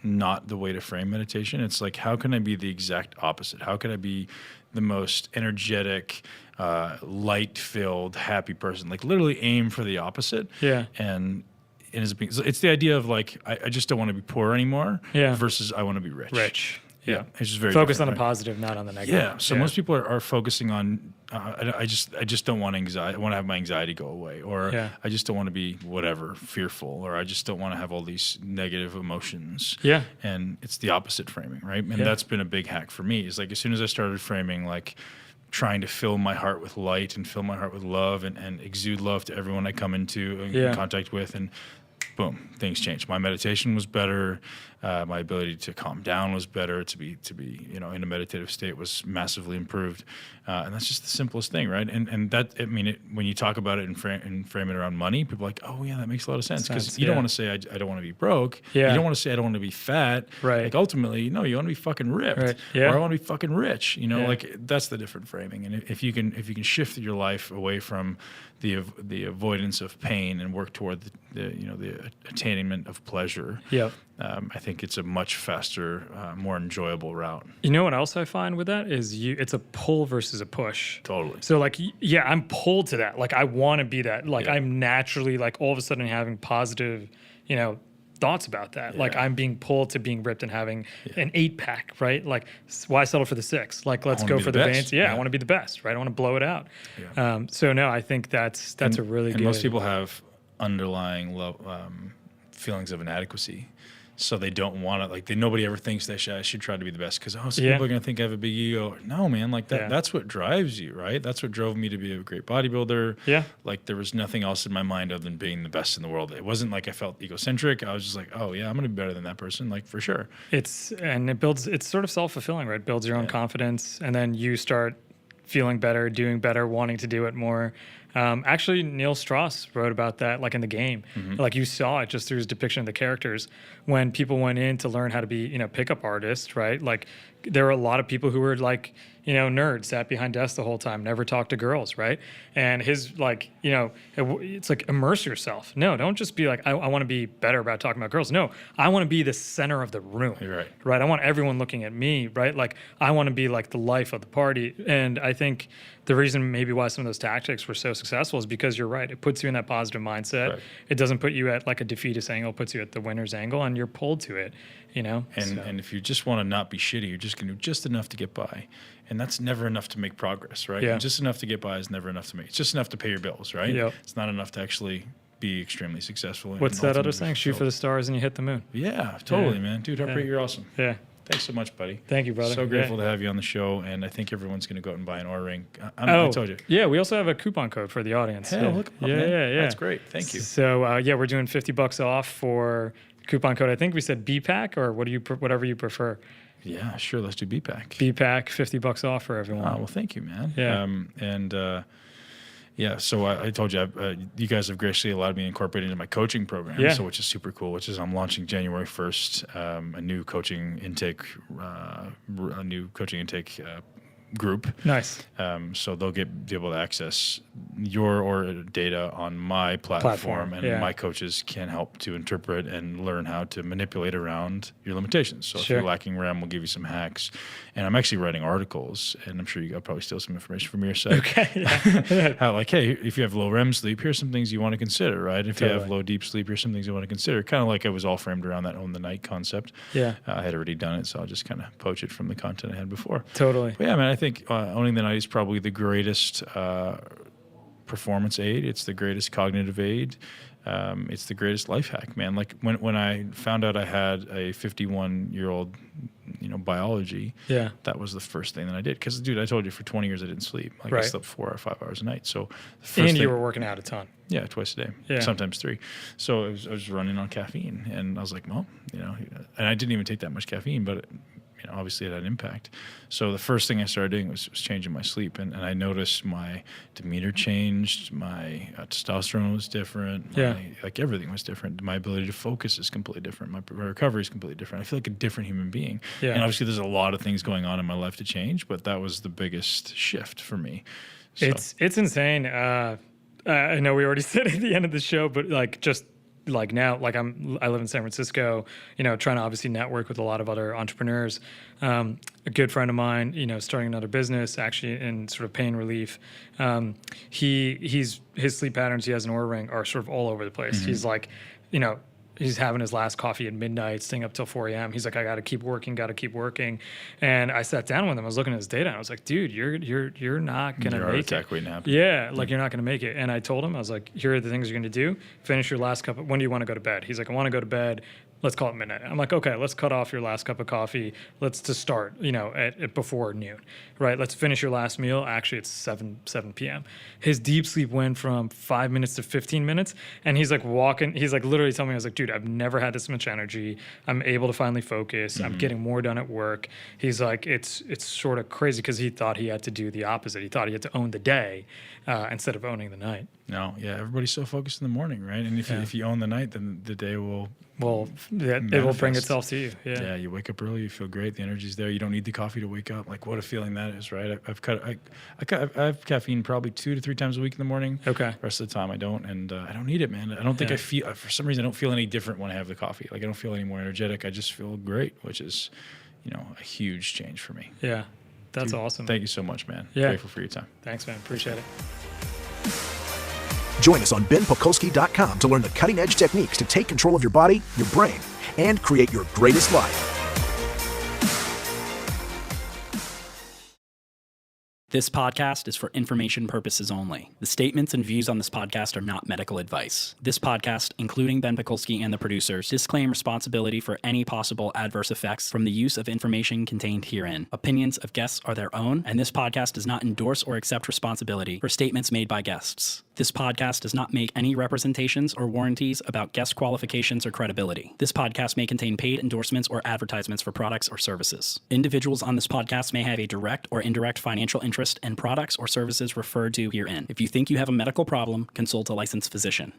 not the way to frame meditation. It's like, how can I be the exact opposite? How can I be the most energetic, light-filled, happy person? Like, literally aim for the opposite. Yeah. And it's the idea of like, I just don't want to be poor anymore. Yeah. Versus I want to be rich. Yeah, it's just very focused on the positive, not on the negative. Yeah, so most people are focusing on. I just don't want anxiety. I want to have my anxiety go away, or I just don't want to be fearful, or I just don't want to have all these negative emotions. Yeah, and it's the opposite framing, right? And that's been a big hack for me. Is like as soon as I started framing like trying to fill my heart with light and fill my heart with love and exude love to everyone I come into in contact with, and boom, things changed. My meditation was better. My ability to calm down was better. To be in a meditative state was massively improved. And that's just the simplest thing, right? And that, when you talk about it and frame it around money, people are like, oh yeah, that makes a lot of sense. Because you don't want to say, I don't want to be broke. Yeah. You don't want to say, I don't want to be fat. Right. Like ultimately, no, you want to be fucking ripped. Right. Yeah. Or I want to be fucking rich. Like that's the different framing. And if you can shift your life away from the avoidance of pain and work toward the attainment of pleasure. Yeah. I think it's a much faster, more enjoyable route. You know what else I find with that is it's a pull versus a push. Totally. So like, I'm pulled to that. Like I want to be that. Like I'm naturally like all of a sudden having positive, thoughts about that. Like I'm being pulled to being ripped and having an 8-pack, right? Like why settle for the 6? Like let's go for the veins. Yeah, I want to be the best, right? I want to blow it out. Yeah. So no, I think that's a really good. Most people have underlying feelings of inadequacy. So they don't want to, like, nobody ever thinks I should try to be the best because, some people are going to think I have a big ego. No, man, like that's what drives you, right? That's what drove me to be a great bodybuilder. Yeah. Like there was nothing else in my mind other than being the best in the world. It wasn't like I felt egocentric. I was just like, oh yeah, I'm going to be better than that person, like for sure. It's sort of self-fulfilling, right? It builds your own confidence, and then you start feeling better, doing better, wanting to do it more. Actually, Neil Strauss wrote about that, like in The Game. Mm-hmm. Like you saw it just through his depiction of the characters. When people went in to learn how to be, pickup artists, right? Like there were a lot of people who were like, nerds, sat behind desks the whole time, never talked to girls, right? And his like, it's like immerse yourself. No, don't just be like, I want to be better about talking about girls. No, I want to be the center of the room. You're right? I want everyone looking at me, right? Like I want to be like the life of the party. And I think the reason maybe why some of those tactics were so successful is because you're right. It puts you in that positive mindset. Right. It doesn't put you at like a defeatist angle. It puts you at the winner's angle, and you're pulled to it, And if you just want to not be shitty, you're just going to do just enough to get by. And that's never enough to make progress, right? Yeah. And just enough to get by is never enough to make. It's just enough to pay your bills, right? Yep. It's not enough to actually be extremely successful. What's that other saying? Shoot for the stars and you hit the moon. Yeah, totally, man. Dude, Harpreet, you're awesome. Yeah. Thanks so much, buddy. Thank you, brother. So grateful to have you on the show, and I think everyone's going to go out and buy an Oura Ring. I told you. Yeah, we also have a coupon code for the audience. Hell, look up, man. Yeah. That's great. Thank you. So, we're doing $50 off for coupon code. I think we said BPAC, or whatever you prefer. Yeah, sure. Let's do BPAC. BPAC, $50 off for everyone. Oh, well, thank you, man. Yeah. Yeah, so I told you, you guys have graciously allowed me to incorporate into my coaching program, so which is super cool. Which is I'm launching January 1st a new coaching intake group. Nice. So they'll be able to access your data on my platform and my coaches can help to interpret and learn how to manipulate around your limitations. So if you're lacking REM, we'll give you some hacks. And I'm actually writing articles, and I'm sure I'll probably steal some information from your site. Okay. How hey, if you have low REM sleep, here's some things you want to consider, right? If you have low deep sleep, here's some things you want to consider. Kind of like it was all framed around that own the night concept. Yeah. I had already done it, so I'll just kind of poach it from the content I had before. Totally. But yeah, man, I think owning the night is probably the greatest performance aid. It's the greatest cognitive aid. It's the greatest life hack, man. Like when I found out I had a 51-year-old, biology, that was the first thing that I did. Because, dude, I told you for 20 years I didn't sleep. Like I slept 4 or 5 hours a night. So the first you were working out a ton. Yeah, twice a day, sometimes 3. So I was running on caffeine, and I was like, well, and I didn't even take that much caffeine, but obviously it had an impact. So the first thing I started doing was changing my sleep, and I noticed my demeanor changed, my testosterone was different, like everything was different. My ability to focus is completely different. My recovery is completely different. I feel like a different human being. Yeah. And obviously there's a lot of things going on in my life to change, but that was the biggest shift for me. So. It's insane. I know we already said at the end of the show, but now, I live in San Francisco, trying to obviously network with a lot of other entrepreneurs. A good friend of mine, starting another business, actually in sort of pain relief. His sleep patterns, he has an Oura Ring, are sort of all over the place. Mm-hmm. He's like, he's having his last coffee at midnight, staying up till 4 a.m. He's like, I got to keep working. And I sat down with him. I was looking at his data, and I was like, dude, you're not going to make it. Waiting to happen. Yeah, like you're not going to make it. And I told him, I was like, here are the things you're going to do. Finish your last cup. When do you want to go to bed? He's like, I want to go to bed. Let's call it midnight. I'm like, okay, let's cut off your last cup of coffee. Let's just start, at before noon, right? Let's finish your last meal. Actually, it's 7 p.m. His deep sleep went from 5 minutes to 15 minutes. And he's like walking, he's like literally telling me, I was like, dude, I've never had this much energy. I'm able to finally focus. Mm-hmm. I'm getting more done at work. He's like, it's sort of crazy because he thought he had to do the opposite. He thought he had to own the day instead of owning the night. No, yeah, everybody's so focused in the morning, right? And if you own the night, then the day will... it will bring itself to you. Yeah, you wake up early, you feel great, the energy's there. You don't need the coffee to wake up. Like, what a feeling that is, right? I have caffeine probably 2 to 3 times a week in the morning. Okay. The rest of the time I don't, and I don't need it, man. I don't think I feel, for some reason, I don't feel any different when I have the coffee. Like, I don't feel any more energetic. I just feel great, which is, a huge change for me. Yeah, that's awesome. Thank you so much, man. Yeah. Grateful for your time. Thanks, man. Appreciate it. Join us on benpakulski.com to learn the cutting-edge techniques to take control of your body, your brain, and create your greatest life. This podcast is for information purposes only. The statements and views on this podcast are not medical advice. This podcast, including Ben Pakulski and the producers, disclaim responsibility for any possible adverse effects from the use of information contained herein. Opinions of guests are their own, and this podcast does not endorse or accept responsibility for statements made by guests. This podcast does not make any representations or warranties about guest qualifications or credibility. This podcast may contain paid endorsements or advertisements for products or services. Individuals on this podcast may have a direct or indirect financial interest in products or services referred to herein. If you think you have a medical problem, consult a licensed physician.